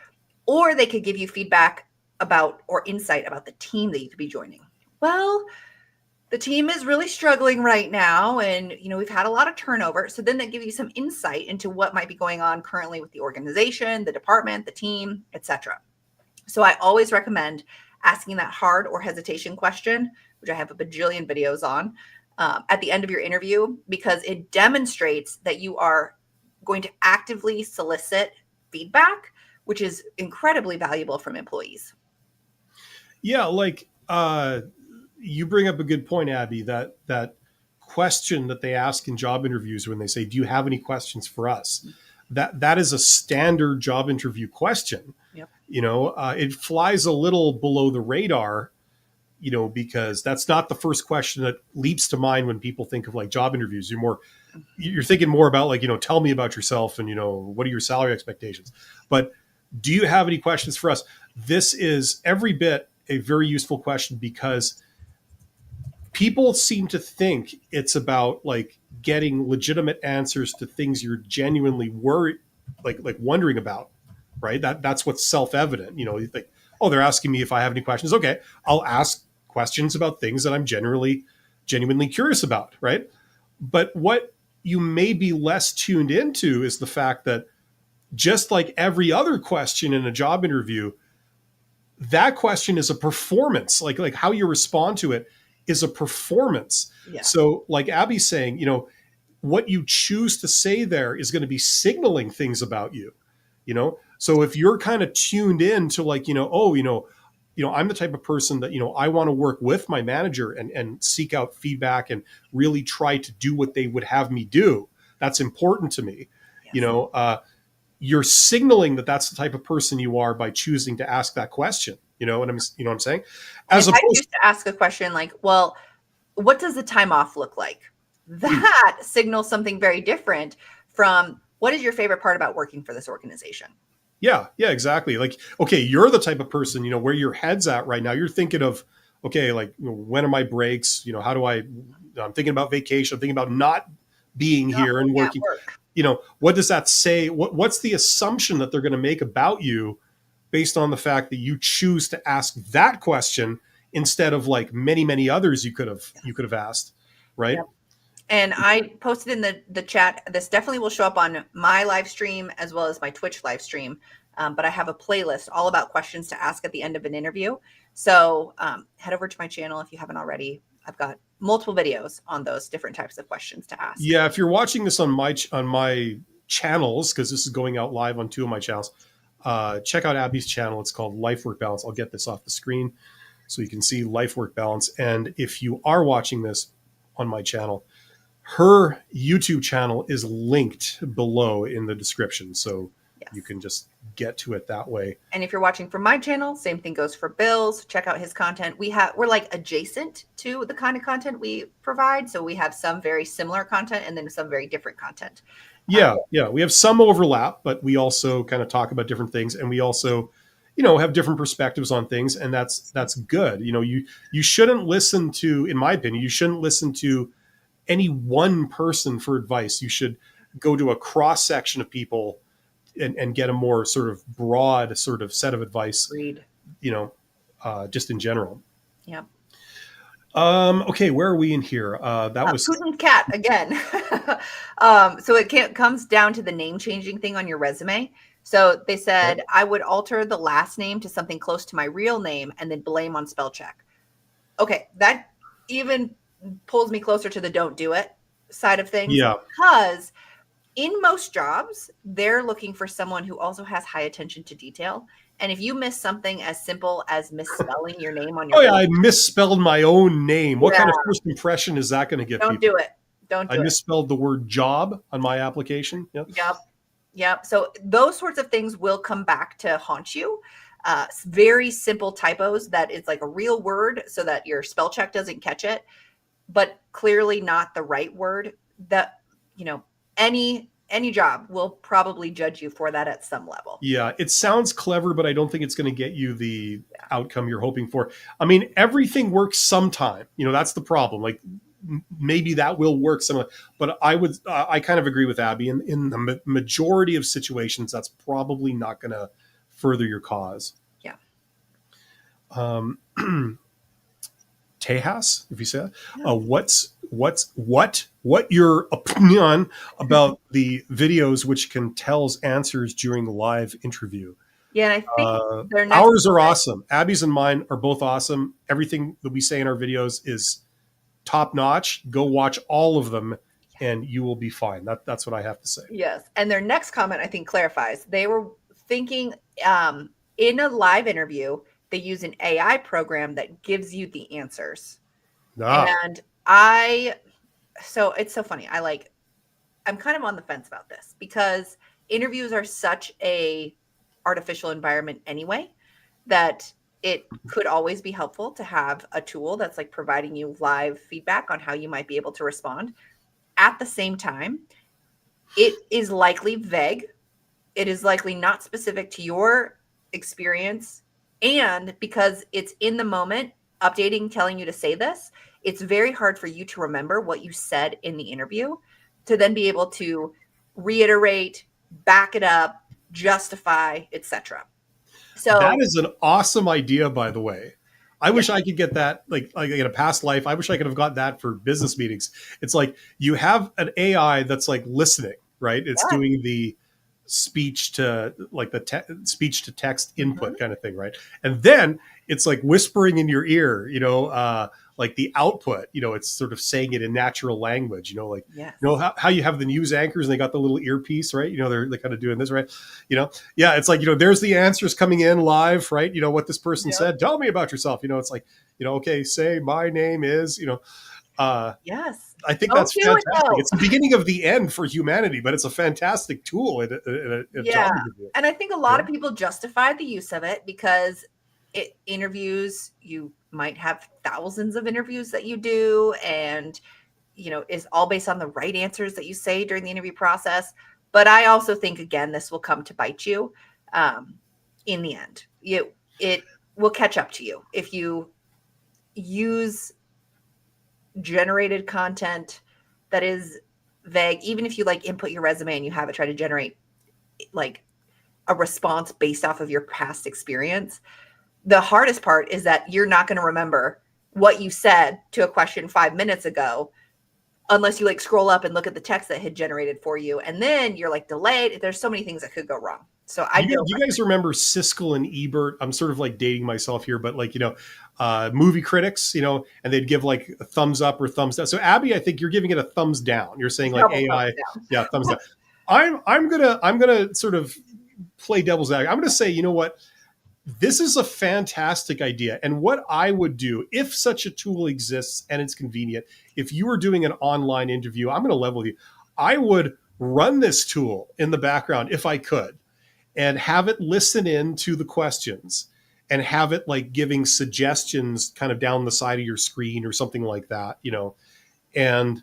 or they could give you feedback about or insight about the team that you could be joining. Well, the team is really struggling right now, and we've had a lot of turnover. So then they give you some insight into what might be going on currently with the organization, the department, the team, etc. So I always recommend asking that hard or hesitation question, which I have a bajillion videos on, at the end of your interview, because it demonstrates that you are going to actively solicit feedback, which is incredibly valuable from employees. Yeah, like you bring up a good point, Abby. That question that they ask in job interviews when they say, "Do you have any questions for us?" That is a standard job interview question. Yep. It flies a little below the radar, because that's not the first question that leaps to mind when people think of like job interviews. You're thinking more about like, tell me about yourself and, what are your salary expectations? But do you have any questions for us? This is every bit a very useful question because people seem to think it's about like getting legitimate answers to things you're genuinely worried, like wondering about. right? That's what's self-evident. You think, oh, they're asking me if I have any questions. Okay, I'll ask questions about things that I'm genuinely curious about, right? But what you may be less tuned into is the fact that just like every other question in a job interview, that question is a performance. Like how you respond to it is a performance. Yeah. So like Abby's saying, what you choose to say there is going to be signaling things about you. So if you're kind of tuned in to like, I'm the type of person that, I want to work with my manager and seek out feedback and really try to do what they would have me do. That's important to me. Yes. You're signaling that that's the type of person you are by choosing to ask that question. You know what I'm saying? As if I choose to ask a question like, well, what does the time off look like? That signals something very different from what is your favorite part about working for this organization? Yeah, exactly. Like, okay, you're the type of person, where your head's at right now. You're thinking of, okay, like, when are my breaks? How do I'm thinking about vacation. I'm thinking about not being here and working. What does that say? What's the assumption that they're going to make about you based on the fact that you choose to ask that question instead of like many, many others you could have asked, right? Yep. And I posted in the chat, this definitely will show up on my live stream as well as my Twitch live stream. But I have a playlist all about questions to ask at the end of an interview. So head over to my channel if you haven't already. I've got multiple videos on those different types of questions to ask. Yeah, if you're watching this on my channels, because this is going out live on 2 of my channels, check out Abby's channel. It's called Life Work Balance. I'll get this off the screen so you can see Life Work Balance. And if you are watching this on my channel, her YouTube channel is linked below in the description. So you can just get to it that way. And if you're watching from my channel, same thing goes for Bill's. Check out his content. We're like adjacent to the kind of content we provide. So we have some very similar content and then some very different content. Yeah. We have some overlap, but we also kind of talk about different things, and we also, have different perspectives on things, and that's good. You shouldn't listen to, in my opinion, you shouldn't listen to any one person for advice. You should go to a cross section of people and get a more sort of broad sort of set of advice. Agreed. Just in general. Yeah. Okay, where are we in here? That was Putin's cat again. So it comes down to the name changing thing on your resume. So they said, okay, I would alter the last name to something close to my real name and then blame on spell check. Okay, that even pulls me closer to the don't do it side of things. Yeah. Because in most jobs, they're looking for someone who also has high attention to detail. And if you miss something as simple as misspelling your name on your I misspelled my own name. What kind of first impression is that going to get people? Don't do it. I misspelled the word job on my application. Yep. So those sorts of things will come back to haunt you. Very simple typos that it's like a real word so that your spell check doesn't catch it, but clearly not the right word. That, any job will probably judge you for that at some level. Yeah, it sounds clever, but I don't think it's going to get you the outcome you're hoping for. I mean, everything works sometime. That's the problem. Like, maybe that will work some, but I kind of agree with Abby. In the majority of situations, that's probably not going to further your cause. Yeah. Tejas, if you say that, what your opinion about the videos which can tells answers during the live interview? Yeah, and I think ours are awesome. Abby's and mine are both awesome. Everything that we say in our videos is top notch. Go watch all of them and you will be fine. That's what I have to say. Yes. And their next comment, I think, clarifies. They were thinking in a live interview, they use an AI program that gives you the answers. And so it's so funny. I'm kind of on the fence about this because interviews are such a artificial environment anyway, that it could always be helpful to have a tool that's like providing you live feedback on how you might be able to respond. At the same time, it is likely vague. It is likely not specific to your experience. And because it's in the moment, updating, telling you to say this, it's very hard for you to remember what you said in the interview to then be able to reiterate, back it up, justify, etc. That So is an awesome idea, by the way. I yeah, wish I could get that, like in a past life. I wish I could have got that for business meetings. It's like you have an AI that's like listening, right? It's yeah. doing the speech to like the speech to text Mhm. input kind of thing, right? And then it's like whispering in your ear, like the output, it's sort of saying it in natural language, like Yes. how you have the news anchors and they got the little earpiece, right? They're kind of doing this, right? Yeah, it's like, there's the answers coming in live, right? What this person Yep. said, tell me about yourself. It's like, okay, say my name is, uh, Yes. I think Don't that's do it fantastic. though. It's the beginning of the end for humanity, but it's a fantastic tool in a Yeah. job interview. And I think a lot Yeah. of people justify the use of it because it interviews, you might have thousands of interviews that you do, and is all based on the right answers that you say during the interview process. But I also think, again, this will come to bite you um, in the end. It will catch up to you if you use generated content that is vague. Even if you like input your resume and you have it try to generate like a response based off of your past experience, the hardest part is that you're not going to remember what you said to a question 5 minutes ago unless you like scroll up and look at the text that had generated for you, and then you're like delayed. There's so many things that could go wrong. So I don't Do you guys remember Siskel and Ebert? I'm sort of like dating myself here, but like, movie critics, and they'd give like a thumbs up or thumbs down. So Abby, I think you're giving it a thumbs down. You're saying like double thumbs AI, down. yeah, thumbs down. I'm gonna sort of play devil's advocate. I'm gonna say, you know what? This is a fantastic idea. And what I would do if such a tool exists and it's convenient, if you were doing an online interview, I'm going to level with you. I would run this tool in the background if I could and have it listen in to the questions and have it like giving suggestions kind of down the side of your screen or something like that, And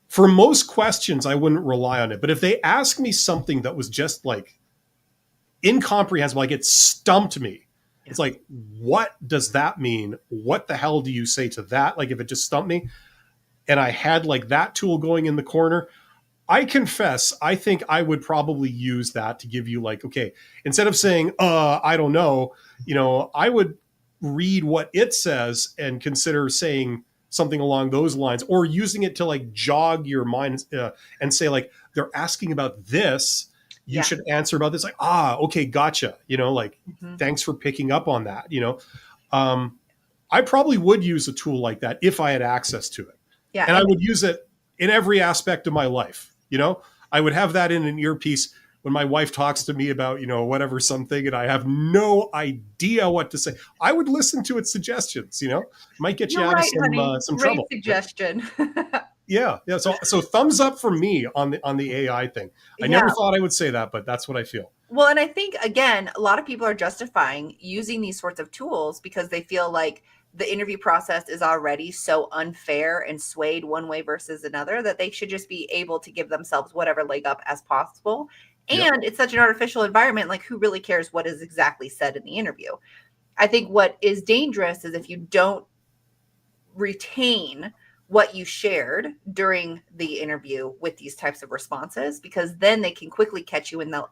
for most questions, I wouldn't rely on it. But if they ask me something that was just like incomprehensible, like it stumped me, Yeah. it's like, what does that mean? What the hell do you say to that? Like if it just stumped me and I had like that tool going in the corner, I confess, I think I would probably use that to give you like, okay, instead of saying, I don't know, I would read what it says and consider saying something along those lines or using it to like jog your mind and say like, they're asking about this. You Yeah. should answer about this. Like, okay, gotcha. Like, Mhm. thanks for picking up on that. Um, I probably would use a tool like that if I had access to it. Yeah. And I And would use it in every aspect of my life. I would have that in an earpiece when my wife talks to me about, whatever something, and I have no idea what to say. I would listen to its suggestions, might get you you're out of right, honey. some Great trouble. suggestion. Yeah. Yeah. So thumbs up for me on the AI thing. I Yeah. never thought I would say that, but that's what I feel. Well, and I think again, a lot of people are justifying using these sorts of tools because they feel like the interview process is already so unfair and swayed one way versus another that they should just be able to give themselves whatever leg up as possible. Yep. And it's such an artificial environment, like who really cares what is exactly said in the interview? I think what is dangerous is if you don't retain what you shared during the interview with these types of responses, because then they can quickly catch you in the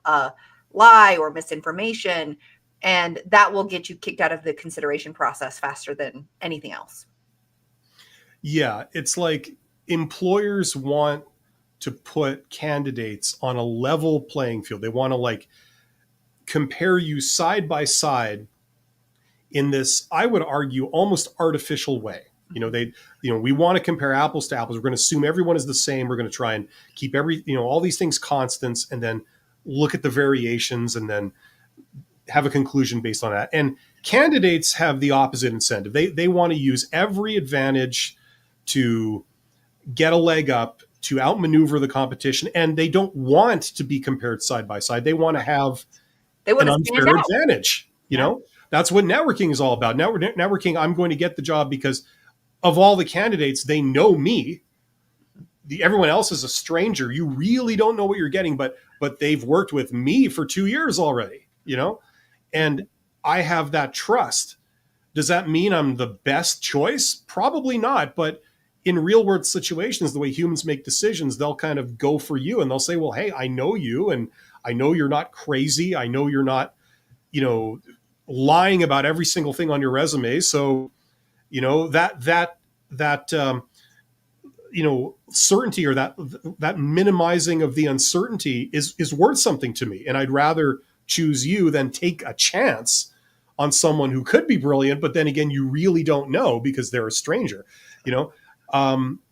lie or misinformation, and that will get you kicked out of the consideration process faster than anything else. Yeah. It's like employers want to put candidates on a level playing field. They want to like compare you side by side in this, I would argue, almost artificial way. We want to compare apples to apples. We're going to assume everyone is the same. We're going to try and keep all these things constants and then look at the variations and then have a conclusion based on that. And candidates have the opposite incentive. They want to use every advantage to get a leg up, to outmaneuver the competition, and they don't want to be compared side by side. They want to have They want an to stand unfair out. advantage. Yeah. That's what networking is all about. Networking, I'm going to get the job because of all the candidates, they know me. Everyone else is a stranger. You really don't know what you're getting, but they've worked with me for 2 years already. And I have that trust. Does that mean I'm the best choice? Probably not. But in real world situations, the way humans make decisions, they'll kind of go for you and they'll say, well, hey, I know you and I know you're not crazy. I know you're not, you know, lying about every single thing on your resume. So, you know, that you know, certainty, or that minimizing of the uncertainty is worth something to me. And I'd rather choose you than take a chance on someone who could be brilliant, but then again, you really don't know because they're a stranger, you know?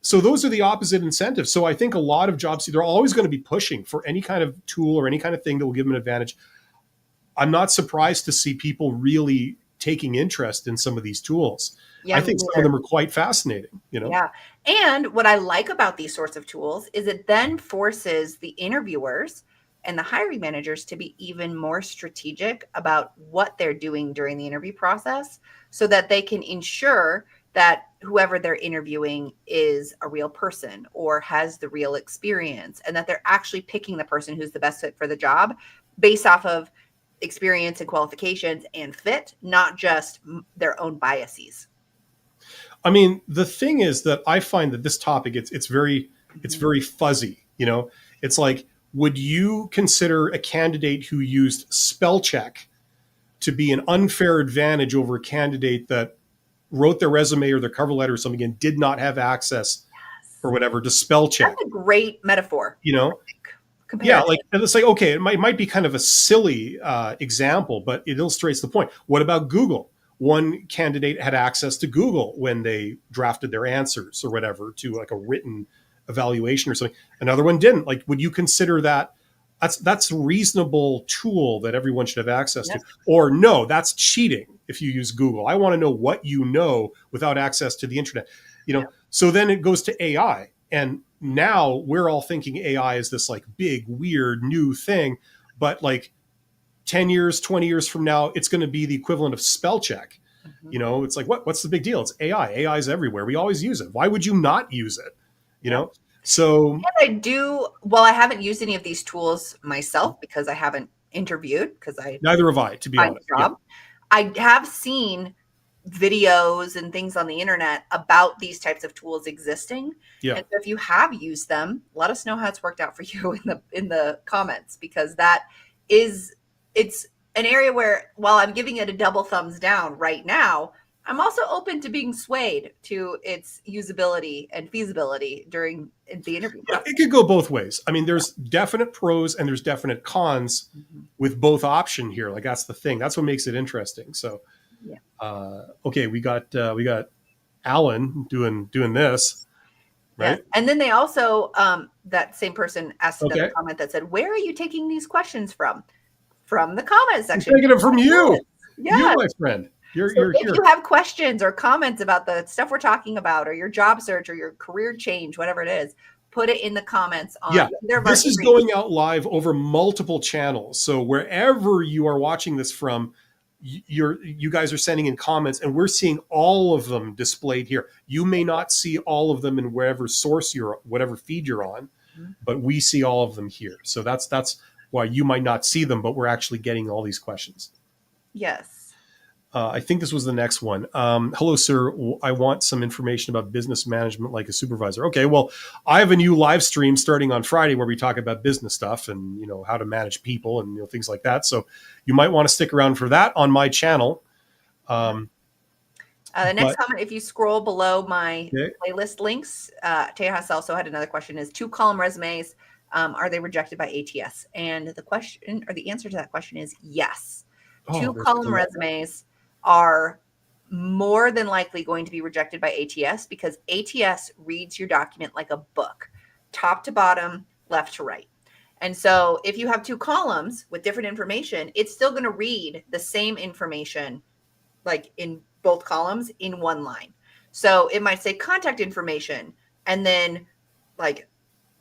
So those are the opposite incentives. So I think a lot of jobs, they're always going to be pushing for any kind of tool or any kind of thing that will give them an advantage. I'm not surprised to see people really taking interest in some of these tools. Yeah, I me think some of neither. them are quite fascinating, you know? Yeah. And what I like about these sorts of tools is it then forces the interviewers and the hiring managers to be even more strategic about what they're doing during the interview process so that they can ensure that whoever they're interviewing is a real person or has the real experience, and that they're actually picking the person who's the best fit for the job based off of experience and qualifications and fit, not just their own biases. I mean, the thing is that I find that this topic, it's Mhm. very fuzzy. You know, it's like, would you consider a candidate who used spell check to be an unfair advantage over a candidate that wrote their resume or their cover letter or something and did not have access or whatever to spell That's check? a great metaphor, You I know, think, yeah, comparison. like, and it's like, okay, it might be kind of a silly example, but it illustrates the point. What about Google? One candidate had access to Google when they drafted their answers or whatever to like a written evaluation or something. Another one didn't. Like, would you consider that that's a reasonable tool that everyone should have access to? Yes. Or no, that's cheating if you use Google. I want to know what you know without access to the internet. You know, Yep. so then it goes to AI. And now we're all thinking AI is this like big, weird new thing. But like 10 years, 20 years from now, it's going to be the equivalent of spell check. Mhm. You know, it's like, what's the big deal? It's AI. AI is everywhere. We always use it. Why would you not use it? You Yep. know? So And I do, well, I haven't used any of these tools myself because I haven't interviewed because I neither have I, to be find honest. a Yeah. job. I have seen videos and things on the internet about these types of tools existing. Yeah. And so if you have used them, let us know how it's worked out for you in the comments, because that is, it's an area where, while I'm giving it a double thumbs down right now, I'm also open to being swayed to its usability and feasibility during the interview Yeah. process. It could go both ways. I mean, there's definite pros and there's definite cons Mhm. with both option here. Like that's the thing. That's what makes it interesting. So Yeah. okay, we got Alan doing this, Yes. right? And then they also, that same person asked another Okay. comment that said, "Where are you taking these questions from?" From the comment I'm section. taking it from you. Yes. You, my friend. So You're if here. you have questions or comments about the stuff we're talking about, or your job search or your career change, whatever it is, put it in the comments on Yeah. either of our This is screens. going out live over multiple channels. So wherever you are watching this from, you guys are sending in comments and we're seeing all of them displayed here. You may not see all of them in wherever source you're, whatever feed you're on, Mhm. but we see all of them here. So that's why you might not see them, but we're actually getting all these questions. Yes. I think this was the next one. Hello, sir. I want some information about business management like a supervisor. Okay, well, I have a new live stream starting on Friday where we talk about business stuff and how to manage people and things like that. So you might want to stick around for that on my channel. Um, The next but comment, if you scroll below my okay. playlist links, Tejas also had another question: is two-column resumes, are they rejected by ATS? And the question, or the answer to that question, is yes. Oh, there's a Two-column lot. resumes are more than likely going to be rejected by ATS because ATS reads your document like a book, top to bottom, left to right. And so if you have two columns with different information, it's still going to read the same information, like in both columns, in one line. So it might say contact information and then like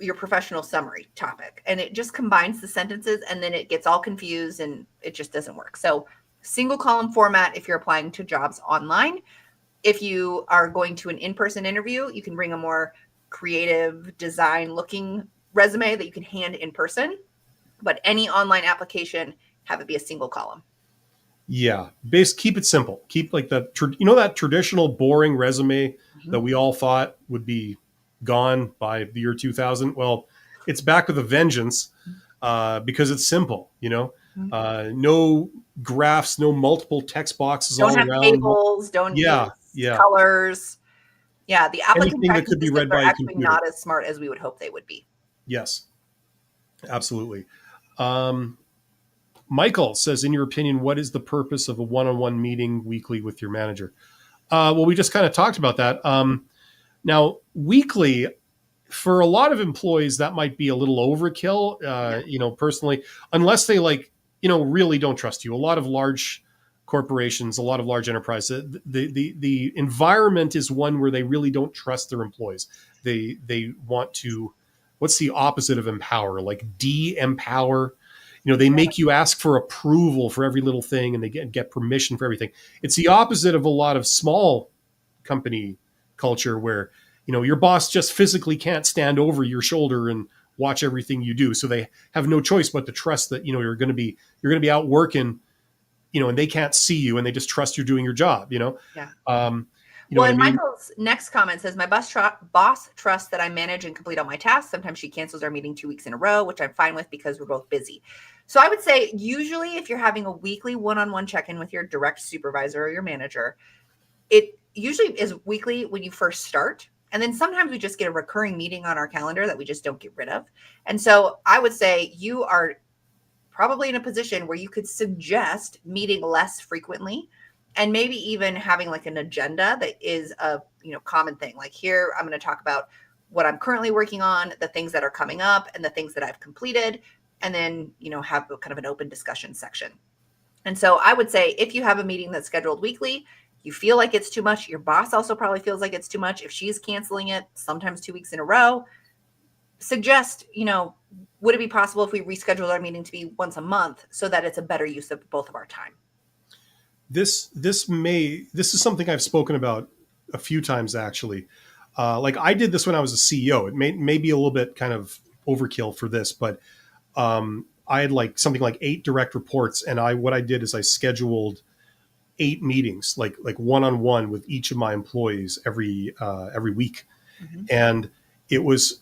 your professional summary topic, and it just combines the sentences and then it gets all confused and it just doesn't work. So single column format if you're applying to jobs online. If you are going to an in-person interview, you can bring a more creative design looking resume that you can hand in person, but any online application, have it be a single column. Yeah, keep it simple. Keep like that traditional boring resume Mhm. that we all thought would be gone by the year 2000. Well, it's back with a vengeance because it's simple. Mhm. No graphs, no multiple text boxes Don't all have around. tables, don't Yeah, use yeah. colors. Yeah, the applicant Anything that tracking could be systems read are by a actually computer. not as smart as we would hope they would be. Yes, absolutely. Um, Michael says, in your opinion, what is the purpose of a one-on-one meeting weekly with your manager? Well, we just kind of talked about that. Now, weekly, for a lot of employees, that might be a little overkill, Yeah. personally, unless they really don't trust you. A lot of large corporations, a lot of large enterprises, the environment is one where they really don't trust their employees. They want to, what's the opposite of empower? Like de-empower. They make you ask for approval for every little thing, and they get permission for everything. It's the opposite of a lot of small company culture where your boss just physically can't stand over your shoulder and watch everything you do, so they have no choice but to trust that you're going to be out working, and they can't see you, and they just trust you're doing your job. Yeah. um you know Well, what I and mean? Michael's next comment says, my boss trusts that I manage and complete all my tasks. Sometimes she cancels our meeting 2 weeks in a row, which I'm fine with because we're both busy. So I would say, usually, if you're having a weekly one on one check in with your direct supervisor or your manager, it usually is weekly when you first start. And then sometimes we just get a recurring meeting on our calendar that we just don't get rid of. And so I would say you are probably in a position where you could suggest meeting less frequently and maybe even having like an agenda that is a common thing. Like, here I'm going to talk about what I'm currently working on, the things that are coming up, and the things that I've completed, and then have kind of an open discussion section. And so I would say, if you have a meeting that's scheduled weekly, you feel like it's too much, your boss also probably feels like it's too much if she's canceling it sometimes 2 weeks in a row, suggest, would it be possible if we rescheduled our meeting to be once a month so that it's a better use of both of our time? This is something I've spoken about a few times, actually. Like, I did this when I was a CEO. It may be a little bit kind of overkill for this, but I had like something like 8 direct reports, and what I did is I scheduled 8 meetings, like one on one with each of my employees every week, Mm-hmm. and it was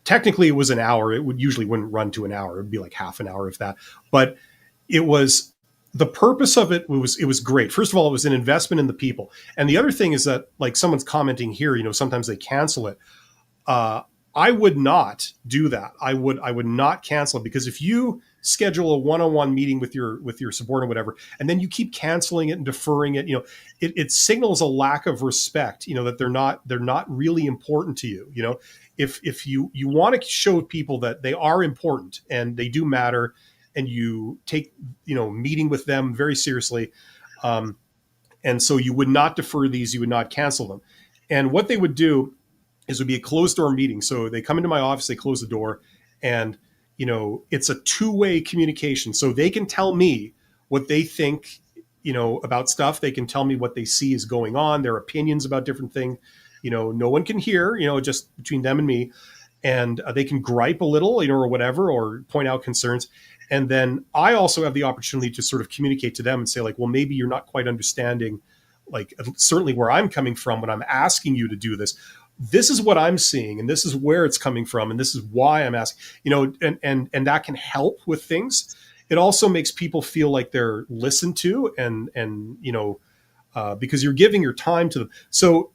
technically, it was an hour. It wouldn't run to an hour. It would be like half an hour, if that. But it was, the purpose of it was great. First of all, it was an investment in the people, and the other thing is that, like, someone's commenting here, sometimes they cancel it. uh, I would not do that. I would not cancel it, because if you schedule a one-on-one meeting with your subordinate, whatever, and then you keep canceling it and deferring it, it signals a lack of respect. That they're not really important to you. If you want to show people that they are important and they do matter, and you take meeting with them very seriously, um, and so you would not defer these, you would not cancel them. And what they would do is, would be a closed door meeting. So they come into my office, they close the door, and it's a two-way communication. So they can tell me what they think, about stuff. They can tell me what they see is going on, their opinions about different things. No one can hear, just between them and me. And they can gripe a little, or whatever, or point out concerns. And then I also have the opportunity to sort of communicate to them and say, like, well, maybe you're not quite understanding, like, certainly where I'm coming from when I'm asking you to do this. This is what I'm seeing, and this is where it's coming from, and this is why I'm asking. And that can help with things. It also makes people feel like they're listened to, and because you're giving your time to them. So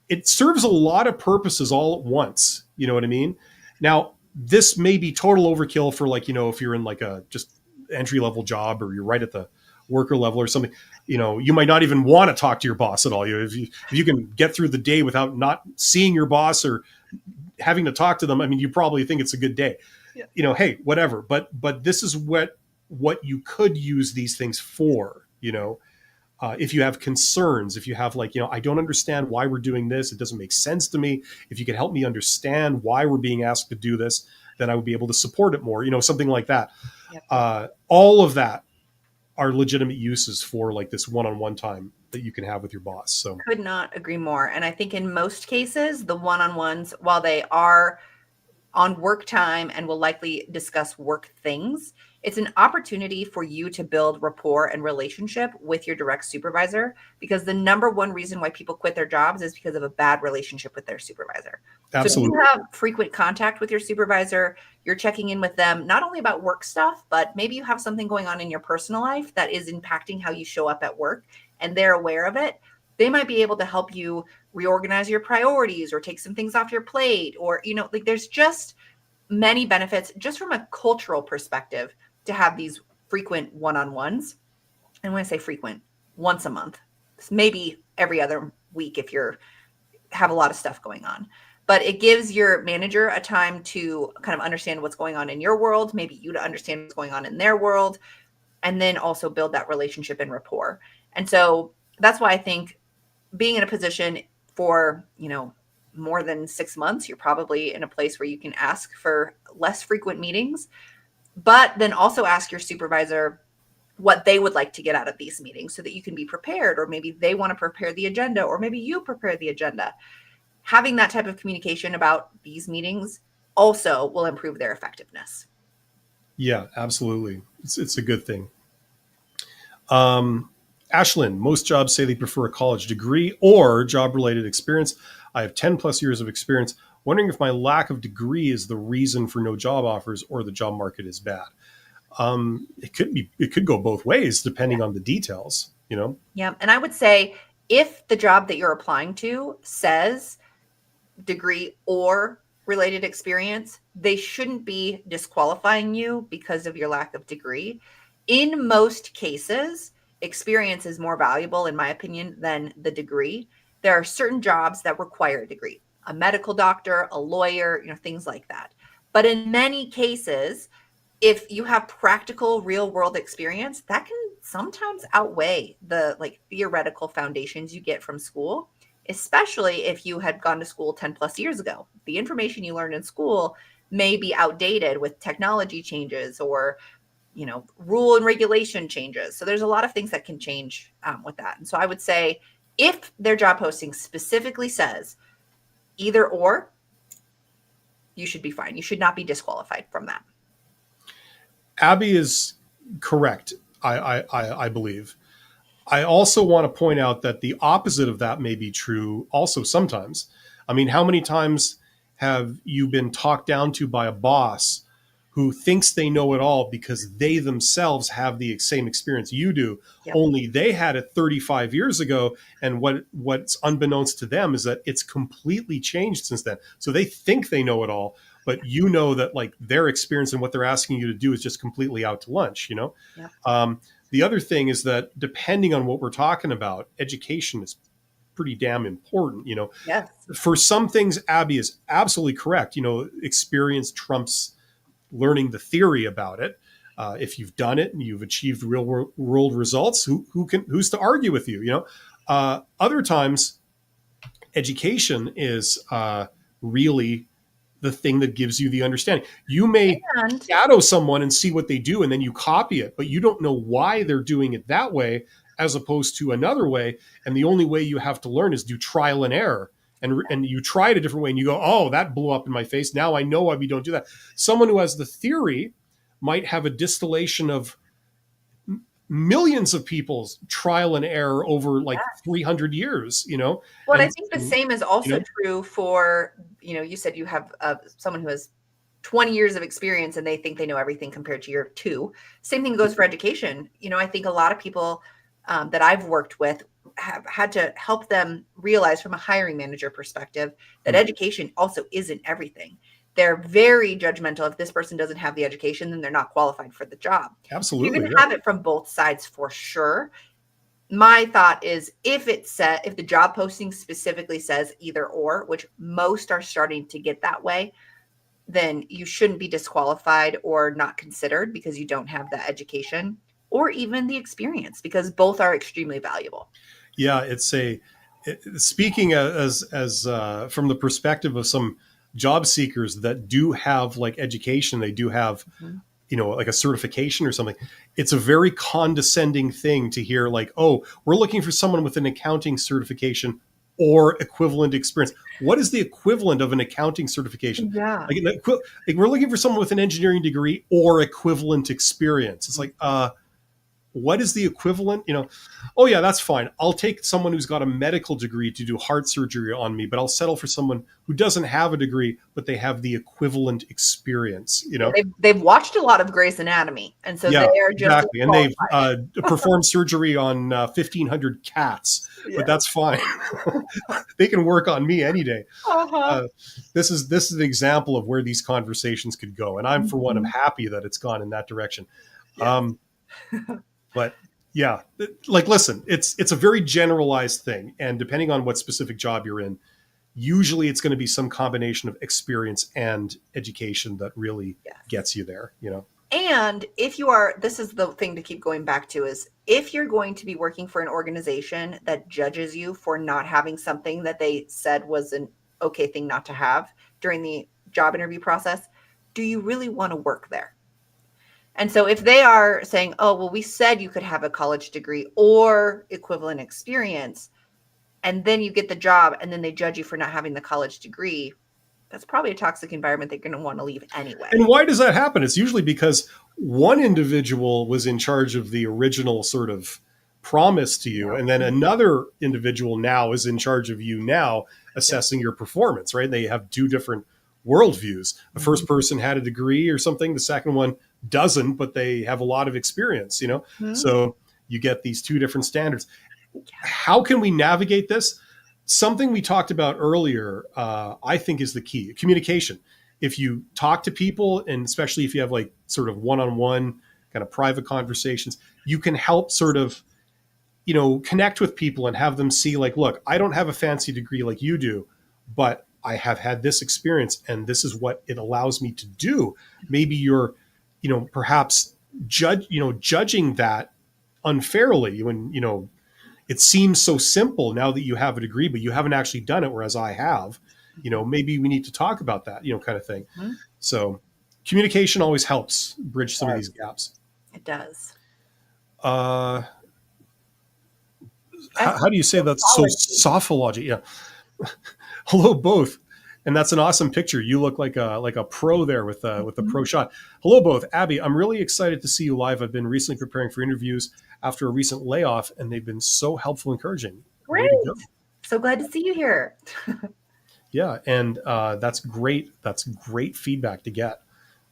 it serves a lot of purposes all at once. You know what I mean? Now, this may be total overkill for, like, if you're in like a just entry level job, or you're right at the worker level or something. You might not even want to talk to your boss at all. If you can get through the day without not seeing your boss or having to talk to them, I mean, you probably think it's a good day. Yeah. Hey, whatever. But this is what you could use these things for. If you have concerns, if you have, like, I don't understand why we're doing this, it doesn't make sense to me. If you could help me understand why we're being asked to do this, then I would be able to support it more, something like that. Yep. All of that are legitimate uses for, like, this one-on-one time that you can have with your boss. So Could not agree more. And I think in most cases, the one on ones, while they are on work time and will likely discuss work things. It's an opportunity for you to build rapport and relationship with your direct supervisor, because the number one reason why people quit their jobs is because of a bad relationship with their supervisor. So if you Absolutely. have frequent contact with your supervisor, you're checking in with them, not only about work stuff, but maybe you have something going on in your personal life that is impacting how you show up at work, and they're aware of it. They might be able to help you reorganize your priorities or take some things off your plate, or, like there's just many benefits just from a cultural perspective to have these frequent one-on-ones. And when I say frequent, once a month, maybe every other week if you're have a lot of stuff going on. But it gives your manager a time to kind of understand what's going on in your world, maybe you to understand what's going on in their world, and then also build that relationship and rapport. And so that's why I think being in a position for, more than 6 months, you're probably in a place where you can ask for less frequent meetings, but then also ask your supervisor what they would like to get out of these meetings so that you can be prepared, or maybe they want to prepare the agenda, or maybe you prepare the agenda. Having that type of communication about these meetings also will improve their effectiveness. Yeah, absolutely. It's a good thing. Ashlyn, most jobs say they prefer a college degree or job related experience. I have 10 plus years of experience. Wondering if my lack of degree is the reason for no job offers or the job market is bad. It could go both ways depending on the details, you know? Yeah. And I would say if the job that you're applying to says degree or related experience, they shouldn't be disqualifying you because of your lack of degree. In most cases, experience is more valuable, in my opinion, than the degree. There are certain jobs that require a degree, a medical doctor, a lawyer, things like that. But in many cases, if you have practical real world experience, that can sometimes outweigh the like theoretical foundations you get from school, especially if you had gone to school 10 plus years ago. The information you learned in school may be outdated with technology changes, or rule and regulation changes. So there's a lot of things that can change with that. And so I would say if their job posting specifically says either or, you should be fine. You should not be disqualified from that. Abby is correct, I believe. I also want to point out that the opposite of that may be true also sometimes. I mean, how many times have you been talked down to by a boss who thinks they know it all because they themselves have the same experience you do, Yep. only they had it 35 years ago, and what's unbeknownst to them is that it's completely changed since then. So they think they know it all, but you know that like their experience and what they're asking you to do is just completely out to lunch, you know? Yep. The other thing is that depending on what we're talking about, education is pretty damn important. You know, Yes. for some things, Abby is absolutely correct. You know, experience trumps learning the theory about it. If you've done it and you've achieved real world results, who's to argue with you? You know, other times, education is really the thing that gives you the understanding. You may And shadow someone and see what they do, and then you copy it, but you don't know why they're doing it that way as opposed to another way. And the only way you have to learn is do trial and error. And you try it a different way and you go, oh, that blew up in my face. Now I know why we don't do that. Someone who has the theory might have a distillation of millions of people's trial and error over like 300 years, you know? Well, I And, think the same is you also know, true for, you said you have someone who has 20 years of experience and they think they know everything compared to your two. Same thing goes for education. I think a lot of people that I've worked with have had to help them realize from a hiring manager perspective that education also isn't everything. They're very judgmental. If this person doesn't have the education, then they're not qualified for the job. You're going absolutely. to Yeah. have it from both sides for sure. My thought is if the job posting specifically says either or, which most are starting to get that way, then you shouldn't be disqualified or not considered because you don't have the education or even the experience, because both are extremely valuable. Yeah, speaking as from the perspective of some job seekers that do have like education, they do have, Mhm. you know, like a certification or something. It's a very condescending thing to hear like, oh, we're looking for someone with an accounting certification. or equivalent experience. What is the equivalent of an accounting certification? Yeah. Like we're looking for someone with an engineering degree or equivalent experience. It's like, what is the equivalent? Oh yeah, that's fine. I'll take someone who's got a medical degree to do heart surgery on me, but I'll settle for someone who doesn't have a degree, but they have the equivalent experience. Yeah, they've watched a lot of Grey's Anatomy, and so they Yeah, are just as exactly. And they've qualified. performed surgery on 1,500 cats, but Yeah. that's fine. They can work on me any day. Uh-huh. This is an example of where these conversations could go, and I'm for one, I'm Mhm. happy that it's gone in that direction. Yes. But yeah, like listen, it's a very generalized thing, and depending on what specific job you're in, usually it's going to be some combination of experience and education that really Yes. gets you there. And if you are, this is the thing to keep going back to, is if you're going to be working for an organization that judges you for not having something that they said was an okay thing not to have during the job interview process, do you really want to work there? And so if they are saying, oh, well, we said you could have a college degree or equivalent experience, and then you get the job and then they judge you for not having the college degree, that's probably a toxic environment they're going to want to leave anyway. And why does that happen? It's usually because one individual was in charge of the original sort of promise to you, and then another individual now is in charge of you now assessing your performance, right? They have two different worldviews. The first person had a degree or something, the second one doesn't, but they have a lot of experience. Mhm. So you get these two different standards. How can we navigate this? Something we talked about earlier, I think, is the key: communication. If you talk to people, and especially if you have like sort of one-on-one kind of private conversations, you can help sort of connect with people and have them see, like, look, I don't have a fancy degree like you do, but I have had this experience and this is what it allows me to do. Maybe you're perhaps judging that unfairly when it seems so simple now that you have a degree, but you haven't actually done it, whereas I have. Maybe we need to talk about that, kind of thing. Mhm. So communication always helps bridge some of these gaps. It does. Uh, As how do you say that's so sophology? Yeah. Hello, both. And that's an awesome picture. You look like a pro there with a pro shot. Hello, both. Abby, I'm really excited to see you live. I've been recently preparing for interviews after a recent layoff, and they've been so helpful, encouraging. Great. Way to go. So glad to see you here. Yeah, and that's great. That's great feedback to get.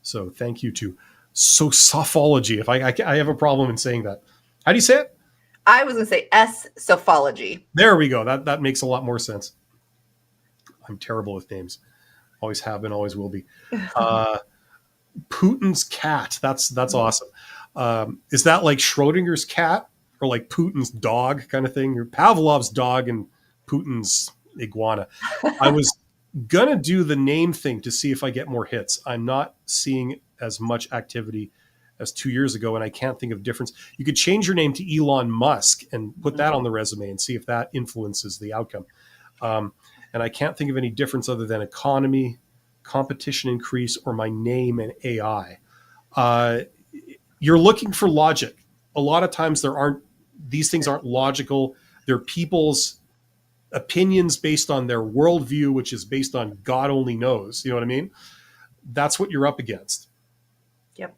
So thank you to sophology. If I have a problem in saying that. How do you say it? I was going to say sophology. There we go. That makes a lot more sense. I'm terrible with names. Always have been, always will be. Putin's cat. That's awesome. Is that like Schrodinger's cat or like Putin's dog kind of thing? Or Pavlov's dog and Putin's iguana. I was gonna do the name thing to see if I get more hits. I'm not seeing as much activity as 2 years ago, and I can't think of difference. You could change your name to Elon Musk and put that on the resume and see if that influences the outcome. And I can't think of any difference other than economy, competition increase, or my name and AI. You're looking for logic. A lot of times these things aren't logical. They're people's opinions based on their worldview, which is based on God only knows. You know what I mean? That's what you're up against. Yep.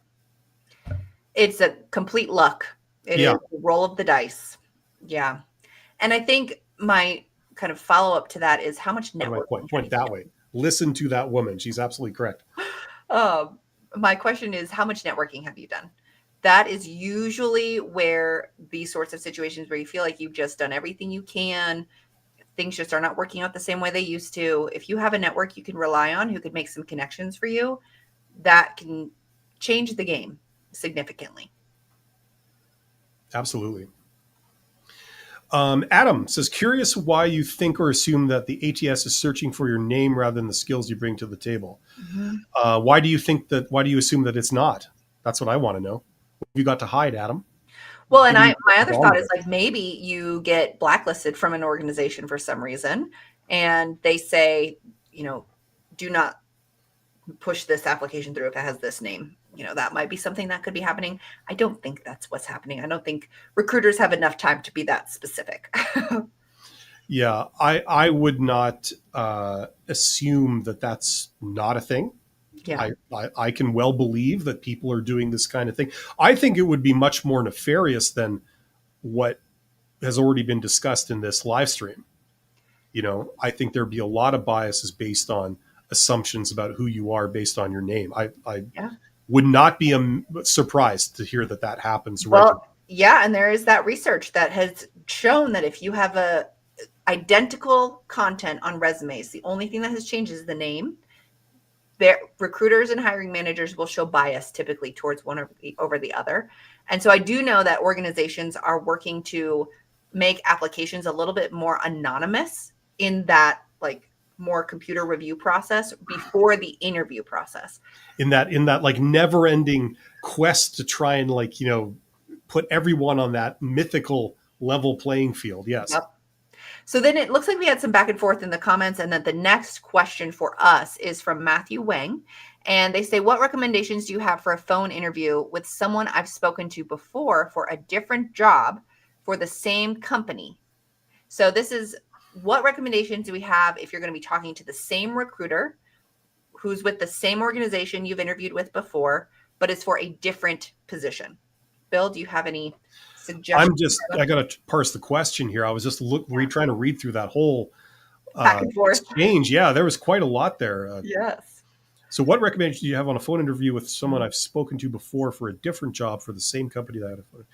It's a complete luck. It is the roll of the dice. Yeah. And I think my kind of follow up to that is how much networking. Point that way. Listen to that woman. She's absolutely correct. My question is, how much networking have you done? That is usually where these sorts of situations where you feel like you've just done everything you can, things just are not working out the same way they used to. If you have a network you can rely on who could make some connections for you, that can change the game significantly. Absolutely. Adam says, curious why you think or assume that the ATS is searching for your name rather than the skills you bring to the table. Mm-hmm. Why do you assume that it's not? That's what I want to know. What have you got to hide, Adam? Well, and my other thought is like, maybe you get blacklisted from an organization for some reason and they say, do not push this application through if it has this name. That might be something that could be happening. I don't think that's what's happening. I don't think recruiters have enough time to be that specific. Yeah, I would not assume that that's not a thing. Yeah. I can well believe that people are doing this kind of thing. I think it would be much more nefarious than what has already been discussed in this live stream. I think there'd be a lot of biases based on assumptions about who you are based on your name. I Yeah. would not be surprised to hear that that happens regularly. Well, yeah, and there is that research that has shown that if you have a identical content on resumes, the only thing that has changed is the name. Their recruiters and hiring managers will show bias typically towards one over the other. And so I do know that organizations are working to make applications a little bit more anonymous in that like more computer review process before the interview process. In that like never ending quest to try and like put everyone on that mythical level playing field. Yes. Yep. So then it looks like we had some back and forth in the comments, and that the next question for us is from Matthew Wang. And they say, what recommendations do you have for a phone interview with someone I've spoken to before for a different job for the same company? So this is, what recommendations do we have if you're going to be talking to the same recruiter who's with the same organization you've interviewed with before, but it's for a different position? Bill, do you have any suggestions? I got to parse the question here. I was just trying to read through that whole Back and forth. exchange. Yeah, there was quite a lot there. Yes. So, what recommendations do you have on a phone interview with someone I've spoken to before for a different job for the same company that I had a phone?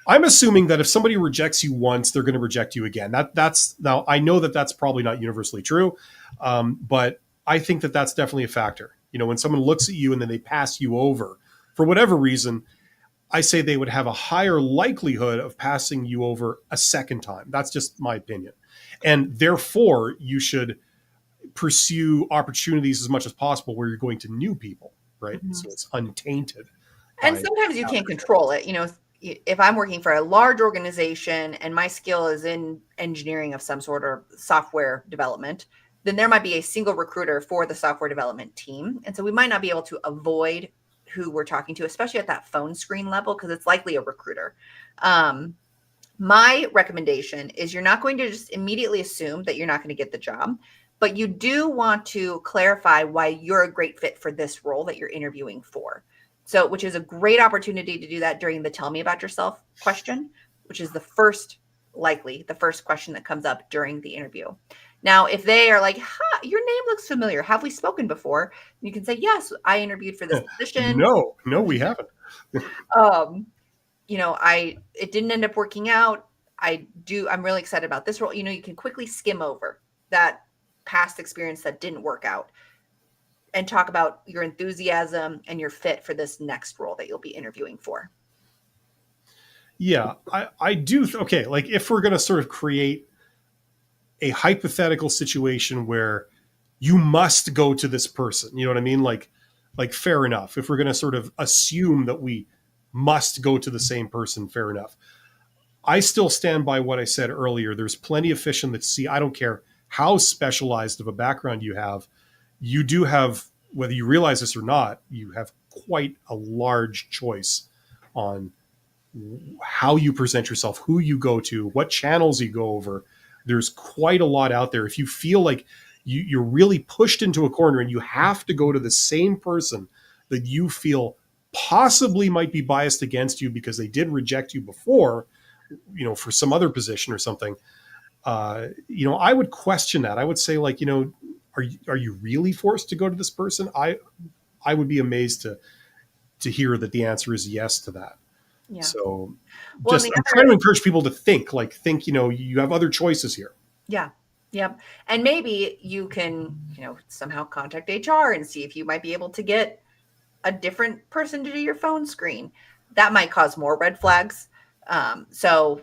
I'm assuming that if somebody rejects you once, they're going to reject you again. That's now I know that that's probably not universally true, but I think that that's definitely a factor. When someone looks at you and then they pass you over for whatever reason, I say they would have a higher likelihood of passing you over a second time. That's just my opinion, and therefore you should pursue opportunities as much as possible where you're going to new people, right? Mhm. So it's untainted And by sometimes you can't control it. If I'm working for a large organization and my skill is in engineering of some sort or software development, then there might be a single recruiter for the software development team. And so we might not be able to avoid who we're talking to, especially at that phone screen level, because it's likely a recruiter. My recommendation is you're not going to just immediately assume that you're not going to get the job, but you do want to clarify why you're a great fit for this role that you're interviewing for. So, which is a great opportunity to do that during the tell me about yourself question, which is the first question that comes up during the interview. Now, if they are like, your name looks familiar. Have we spoken before? You can say, yes, I interviewed for this position. no, we haven't. Um, it didn't end up working out. I'm really excited about this role. You can quickly skim over that past experience that didn't work out and talk about your enthusiasm and your fit for this next role that you'll be interviewing for. Yeah, I do. Okay, like if we're going to sort of create a hypothetical situation where you must go to this person, you know what I mean? Like fair enough. If we're going to sort of assume that we must go to the same person, fair enough. I still stand by what I said earlier. There's plenty of fish in the sea. I don't care how specialized of a background you have. You do have, whether you realize this or not, you have quite a large choice on how you present yourself, who you go to, what channels you go over. There's quite a lot out there. If you feel like you're really pushed into a corner and you have to go to the same person that you feel possibly might be biased against you because they did reject you before, for some other position or something, I would question that. I would say, like, are you really forced to go to this person? I would be amazed to hear that the answer is yes to that. Yeah. So Well, I'm trying to encourage people to think, you have other choices here. Yeah. Yep. And maybe you can, somehow contact HR and see if you might be able to get a different person to do your phone screen. That might cause more red flags. So,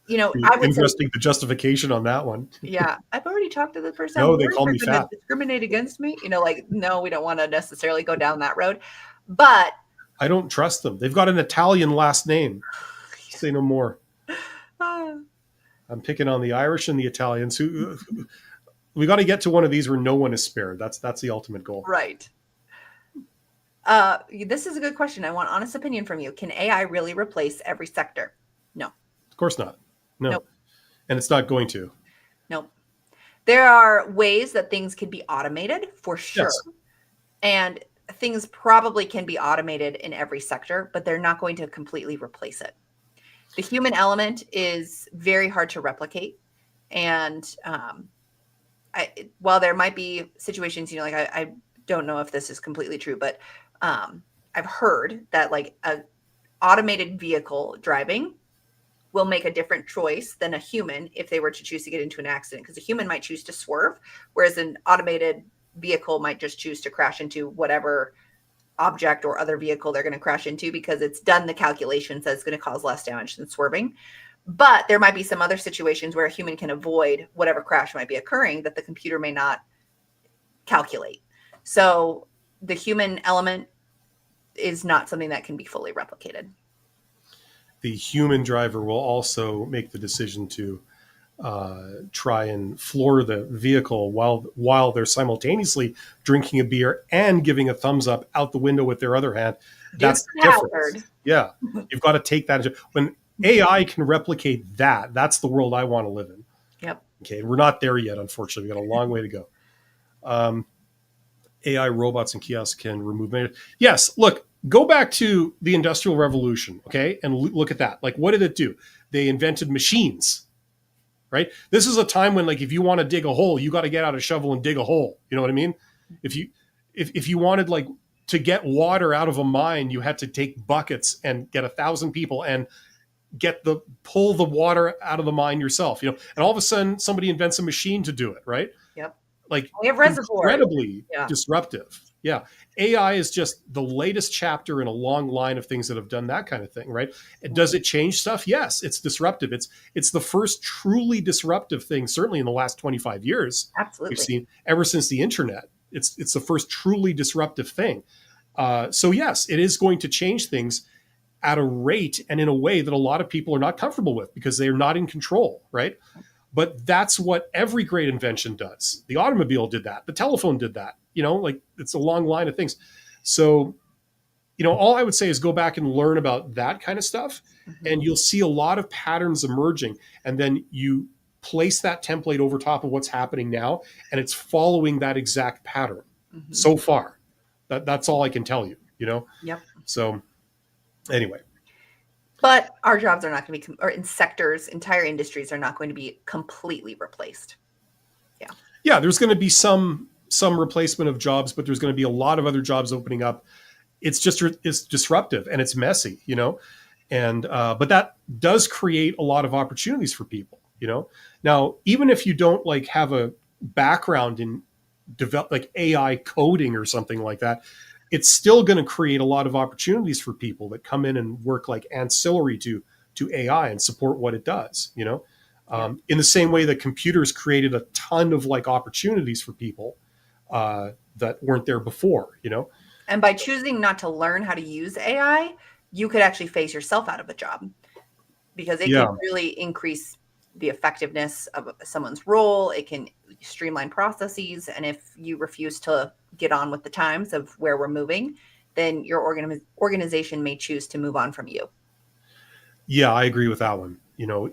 I would say, Interesting, the justification on that one. yeah, I've already talked to the person. No, I'm they worried call they're me going to fat. discriminate against me. No, we don't want to necessarily go down that road. But I don't trust them. They've got an Italian last name. Say no more. I'm picking on the Irish and the Italians. Who we got to get to one of these where no one is spared. That's the ultimate goal. Right. This is a good question. I want honest opinion from you. Can AI really replace every sector? No. Of course not. No. Nope. And it's not going to. Nope. There are ways that things can be automated for sure. Yes. And things probably can be automated in every sector, but they're not going to completely replace it. The human element is very hard to replicate. And while there might be situations, like I don't know if this is completely true, but I've heard that like a automated vehicle driving will make a different choice than a human if they were to choose to get into an accident, because a human might choose to swerve, whereas an automated vehicle might just choose to crash into whatever object or other vehicle they're going to crash into, because it's done the calculations that it's going to cause less damage than swerving. But there might be some other situations where a human can avoid whatever crash might be occurring that the computer may not calculate. So the human element is not something that can be fully replicated. The human driver will also make the decision to try and floor the vehicle while they're simultaneously drinking a beer and giving a thumbs up out the window with their other hand. That's the difference. Yeah, you've got to take that into when AI can replicate that. That's the world I want to live in. Yep. Okay, we're not there yet. Unfortunately, we got a long way to go. AI robots and kiosks can remove maintenance. Yes, look, go back to the Industrial Revolution, okay, and look at that. Like, what did it do? They invented machines, right? This is a time when, like, if you want to dig a hole, you got to get out a shovel and dig a hole. You know what I mean? If you wanted like to get water out of a mine, you had to take buckets and get 1,000 people and pull the water out of the mine yourself. And all of a sudden somebody invents a machine to do it, right? Yep. Like we have reservoirs. Incredibly disruptive. Yeah. AI is just the latest chapter in a long line of things that have done that kind of thing, right? And does it change stuff? Yes, it's disruptive. It's the first truly disruptive thing, certainly in the last 25 years. Absolutely. We've seen ever since the internet. It's the first truly disruptive thing. So yes, it is going to change things at a rate and in a way that a lot of people are not comfortable with because they're not in control, right? But that's what every great invention does. The automobile did that. The telephone did that. Like it's a long line of things. So, all I would say is go back and learn about that kind of stuff, and you'll see a lot of patterns emerging. And then you place that template over top of what's happening now, and it's following that exact pattern so far. That's all I can tell you, Yep. So anyway. But our jobs are not going to be, or in sectors, entire industries are not going to be completely replaced. Yeah. Yeah, there's going to be some replacement of jobs, but there's going to be a lot of other jobs opening up. It's disruptive and it's messy, and but that does create a lot of opportunities for people, Now, even if you don't like have a background in develop like AI coding or something like that, it's still going to create a lot of opportunities for people that come in and work like ancillary to AI and support what it does, in the same way that computers created a ton of like opportunities for people that weren't there before, And by choosing not to learn how to use AI, you could actually phase yourself out of a job because it can really increase the effectiveness of someone's role. It can streamline processes. And if you refuse to get on with the times of where we're moving, then your organization may choose to move on from you. Yeah, I agree with that one.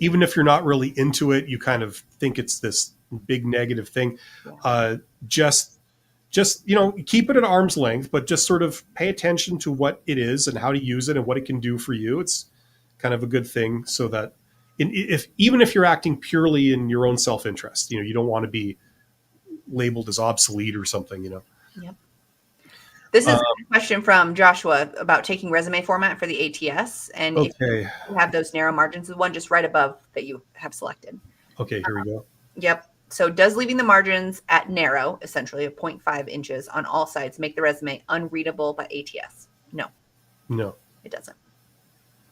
Even if you're not really into it, you kind of think it's this big negative thing. Just keep it at arm's length, but just sort of pay attention to what it is and how to use it and what it can do for you. It's kind of a good thing so that even if you're acting purely in your own self-interest, you don't want to be labeled as obsolete or something, Yep. This is a question from Joshua about taking resume format for the ATS. And if you have those narrow margins, the one just right above that you have selected. Okay, here we go. Yep. So does leaving the margins at narrow, essentially a 0.5 inches on all sides, make the resume unreadable by ATS? No, it doesn't.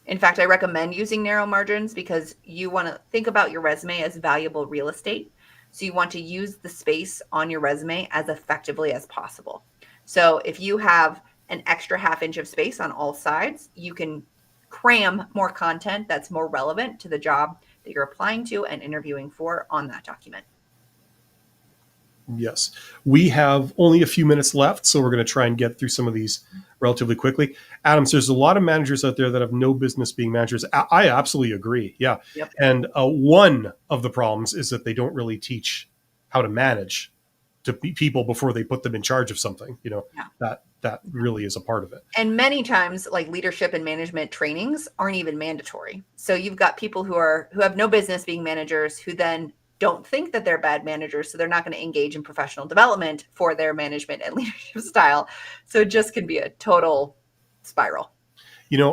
In fact, I recommend using narrow margins because you want to think about your resume as valuable real estate. So you want to use the space on your resume as effectively as possible. So if you have an extra ½ inch of space on all sides, you can cram more content that's more relevant to the job that you're applying to and interviewing for on that document. Yes. We have only a few minutes left, so we're going to try and get through some of these relatively quickly. Adams, there's a lot of managers out there that have no business being managers. I absolutely agree. Yeah. Yep. And one of the problems is that they don't really teach how to manage to people before they put them in charge of something. Yeah. That really is a part of it. And many times, like leadership and management trainings aren't even mandatory. So you've got people who have no business being managers, who then don't think that they're bad managers, so they're not going to engage in professional development for their management and leadership style. So it just can be a total spiral.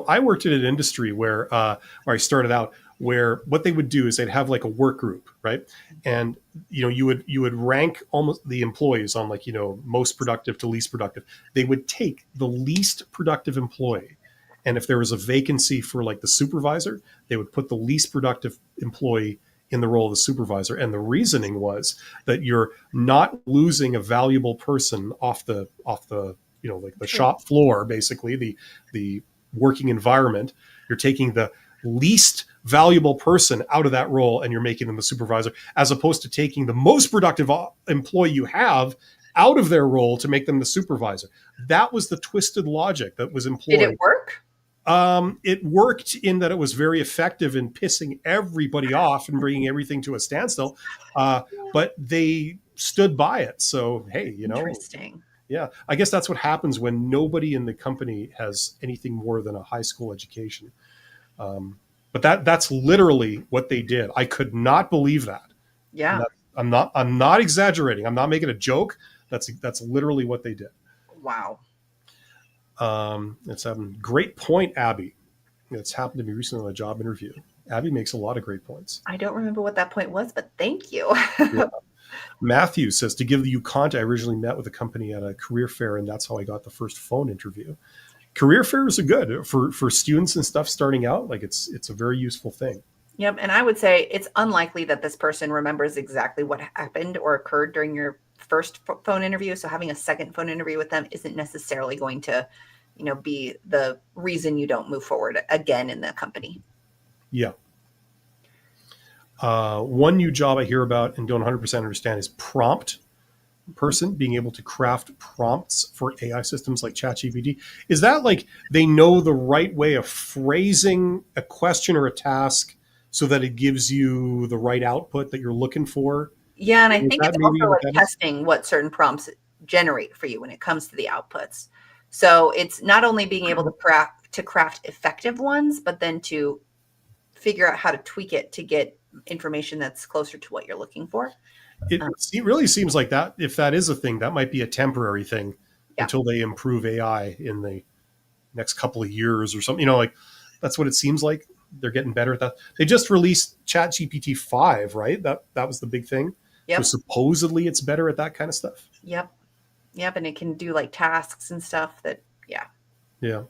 I worked in an industry where I started out, where what they would do is they'd have like a work group, right? And you would rank almost the employees on, like, most productive to least productive. They would take the least productive employee, and if there was a vacancy for like the supervisor, they would put the least productive employee in the role of the supervisor. And the reasoning was that you're not losing a valuable person off the like the shop floor, basically the working environment. You're taking the least valuable person out of that role and you're making them the supervisor, as opposed to taking the most productive employee you have out of their role to make them the supervisor. That was the twisted logic that was employed. Did it work? It worked in that it was very effective in pissing everybody off and bringing everything to a standstill. But they stood by it. So, hey, Interesting. yeah, I guess that's what happens when nobody in the company has anything more than a high school education. But that's literally what they did. I could not believe that. Yeah. I'm not exaggerating. I'm not making a joke. That's literally what they did. Wow. It's a great point, Abby. It's happened to me recently in a job interview. Abby makes a lot of great points. I don't remember what that point was, but thank you. Yeah. Matthew says, to give you context, I originally met with a company at a career fair, and that's how I got the first phone interview. Career fairs are good for students and stuff starting out. Like it's a very useful thing. Yep. And I would say it's unlikely that this person remembers exactly what happened or occurred during your first phone interview. So having a second phone interview with them isn't necessarily going to, be the reason you don't move forward again in the company. Yeah. One new job I hear about and don't 100% understand is prompt person, being able to craft prompts for AI systems like ChatGPT. Is that like they know the right way of phrasing a question or a task so that it gives you the right output that you're looking for? Yeah, and I think it's also what like testing what certain prompts generate for you when it comes to the outputs. So it's not only being able to craft effective ones, but then to figure out how to tweak it to get information that's closer to what you're looking for. It really seems like that, if that is a thing, that might be a temporary thing until they improve AI in the next couple of years or something. Like that's what it seems like. They're getting better at that. They just released ChatGPT 5, right? That was the big thing. Yep. So supposedly it's better at that kind of stuff. Yep. And it can do like tasks and stuff that, yeah. Yeah.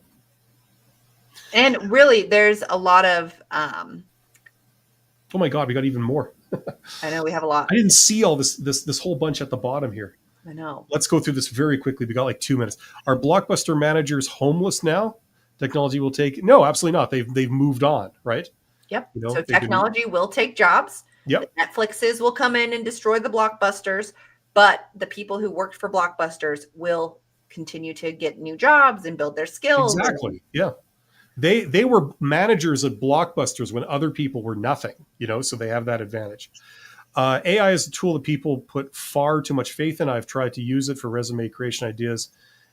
And really, there's a lot of. Oh my God, we got even more. I know we have a lot. I didn't see all this whole bunch at the bottom here. I know. Let's go through this very quickly. We got like 2 minutes. Are Blockbuster managers homeless now? Technology will take? No, absolutely not. They've moved on, right? Yep. So technology will take jobs. Yep. The Netflixes will come in and destroy the Blockbusters, but the people who worked for Blockbusters will continue to get new jobs and build their skills. Exactly. Yeah. They were managers at Blockbusters when other people were nothing, so they have that advantage. AI is a tool that people put far too much faith in. I've tried to use it for resume creation ideas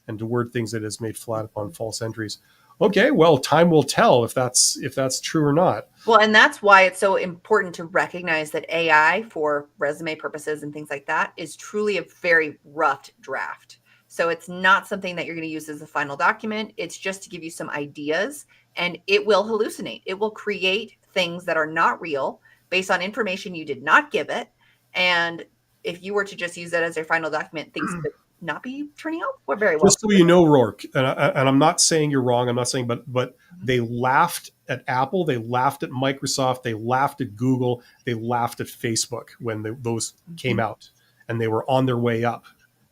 and to word things that has made flat upon false entries. Okay, well, time will tell if that's true or not. Well, and that's why it's so important to recognize that AI for resume purposes and things like that is truly a very rough draft. So it's not something that you're going to use as a final document. It's just to give you some ideas, and it will hallucinate. It will create things that are not real based on information you did not give it. And if you were to just use that as your final document, things could not be turning out very well. Just so you know, Rourke, and I'm not saying you're wrong. I'm not saying, but they laughed at Apple, they laughed at Microsoft, they laughed at Google, they laughed at Facebook when those came out, and they were on their way up.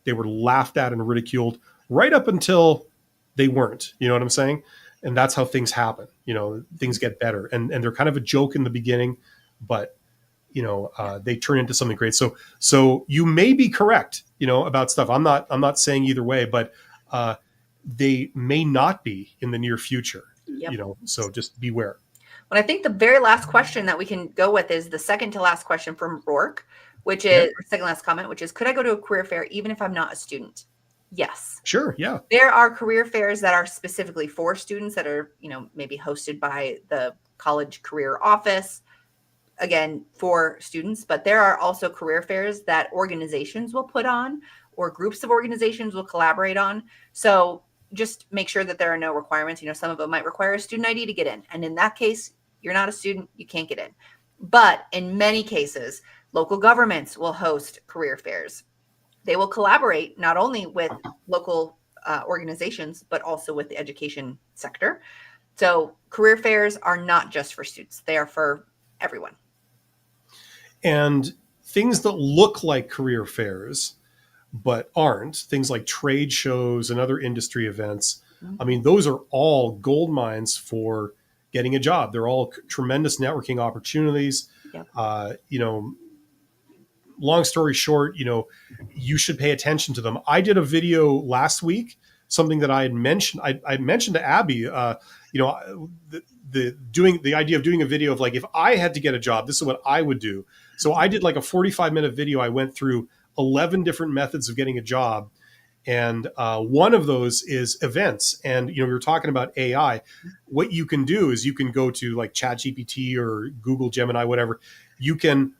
They were laughed at and ridiculed right up until they weren't. You know what I'm saying? And that's how things happen. Things get better, and they're kind of a joke in the beginning, but they turn into something great. So you may be correct, about stuff. I'm not saying either way, but they may not be in the near future. Yep. So just beware. But I think the very last question that we can go with is the second to last question from Rourke, which is second last comment, which is, could I go to a career fair even if I'm not a student? Yes. Sure. Yeah. There are career fairs that are specifically for students that are, maybe hosted by the college career office, again, for students. But there are also career fairs that organizations will put on, or groups of organizations will collaborate on. So just make sure that there are no requirements. Some of them might require a student ID to get in. And in that case, you're not a student, you can't get in. But in many cases, local governments will host career fairs. They will collaborate not only with local organizations, but also with the education sector. So career fairs are not just for students. They are for everyone. And things that look like career fairs, but aren't, things like trade shows and other industry events. I mean, those are all gold mines for getting a job. They're all tremendous networking opportunities. Yep. Long story short, you should pay attention to them. I did a video last week, something that I had mentioned. I mentioned to Abby, the idea of doing a video of like, if I had to get a job, this is what I would do. So I did like a 45-minute video. I went through 11 different methods of getting a job. And one of those is events. And, we were talking about AI. What you can do is you can go to like ChatGPT or Google Gemini, whatever. You can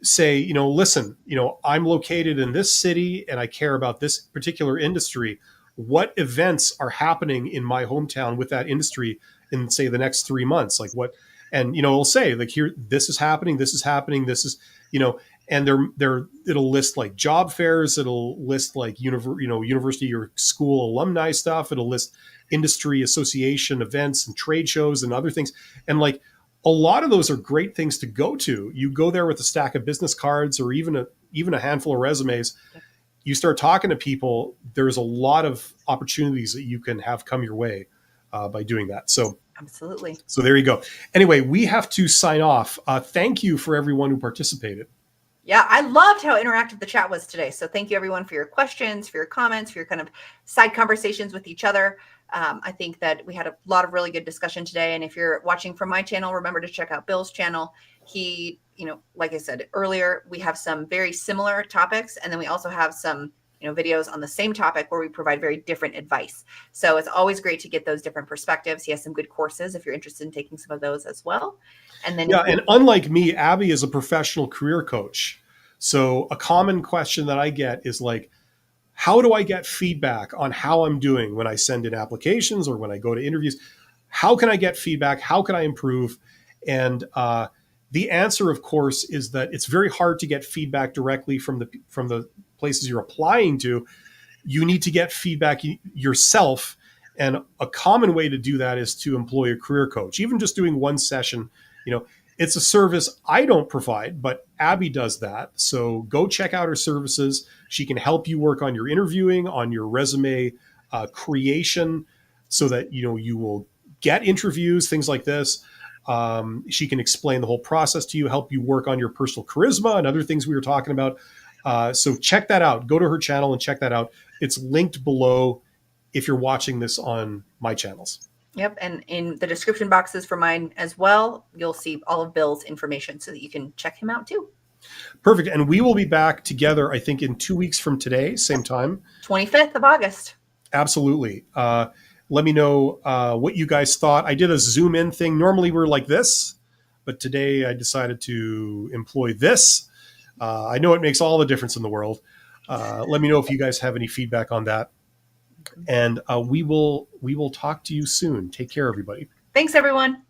say, listen, I'm located in this city and I care about this particular industry. What events are happening in my hometown with that industry in, say, the next 3 months? Like what? And, it'll say like, here, this is happening, this is, and it'll list like job fairs. It'll list like, university or school alumni stuff. It'll list industry association events and trade shows and other things. And like, a lot of those are great things to go to. You go there with a stack of business cards or even a handful of resumes. You start talking to people. There's a lot of opportunities that you can have come your way by doing that. So absolutely. So there you go. Anyway, we have to sign off. Thank you for everyone who participated. Yeah, I loved how interactive the chat was today. So thank you, everyone, for your questions, for your comments, for your kind of side conversations with each other. I think that we had a lot of really good discussion today. And if you're watching from my channel, remember to check out Bill's channel. He, like I said earlier, we have some very similar topics. And then we also have some, videos on the same topic where we provide very different advice. So it's always great to get those different perspectives. He has some good courses if you're interested in taking some of those as well. And then, and unlike me, Abby is a professional career coach. So a common question that I get is like, how do I get feedback on how I'm doing when I send in applications or when I go to interviews? How can I get feedback? How can I improve? And the answer, of course, is that it's very hard to get feedback directly from the places you're applying to. You need to get feedback yourself. And a common way to do that is to employ a career coach. Even just doing one session, it's a service I don't provide, but Abby does that. So go check out her services. She can help you work on your interviewing, on your resume creation, so that you will get interviews, things like this. She can explain the whole process to you, help you work on your personal charisma and other things we were talking about. So check that out. Go to her channel and check that out. It's linked below if you're watching this on my channels. Yep. And in the description boxes for mine as well, you'll see all of Bill's information so that you can check him out too. Perfect. And we will be back together, I think, in 2 weeks from today, same time. 25th of August. Absolutely. Let me know what you guys thought. I did a zoom in thing. Normally we're like this, but today I decided to employ this. I know it makes all the difference in the world. Let me know if you guys have any feedback on that. And we will talk to you soon. Take care, everybody. Thanks, everyone.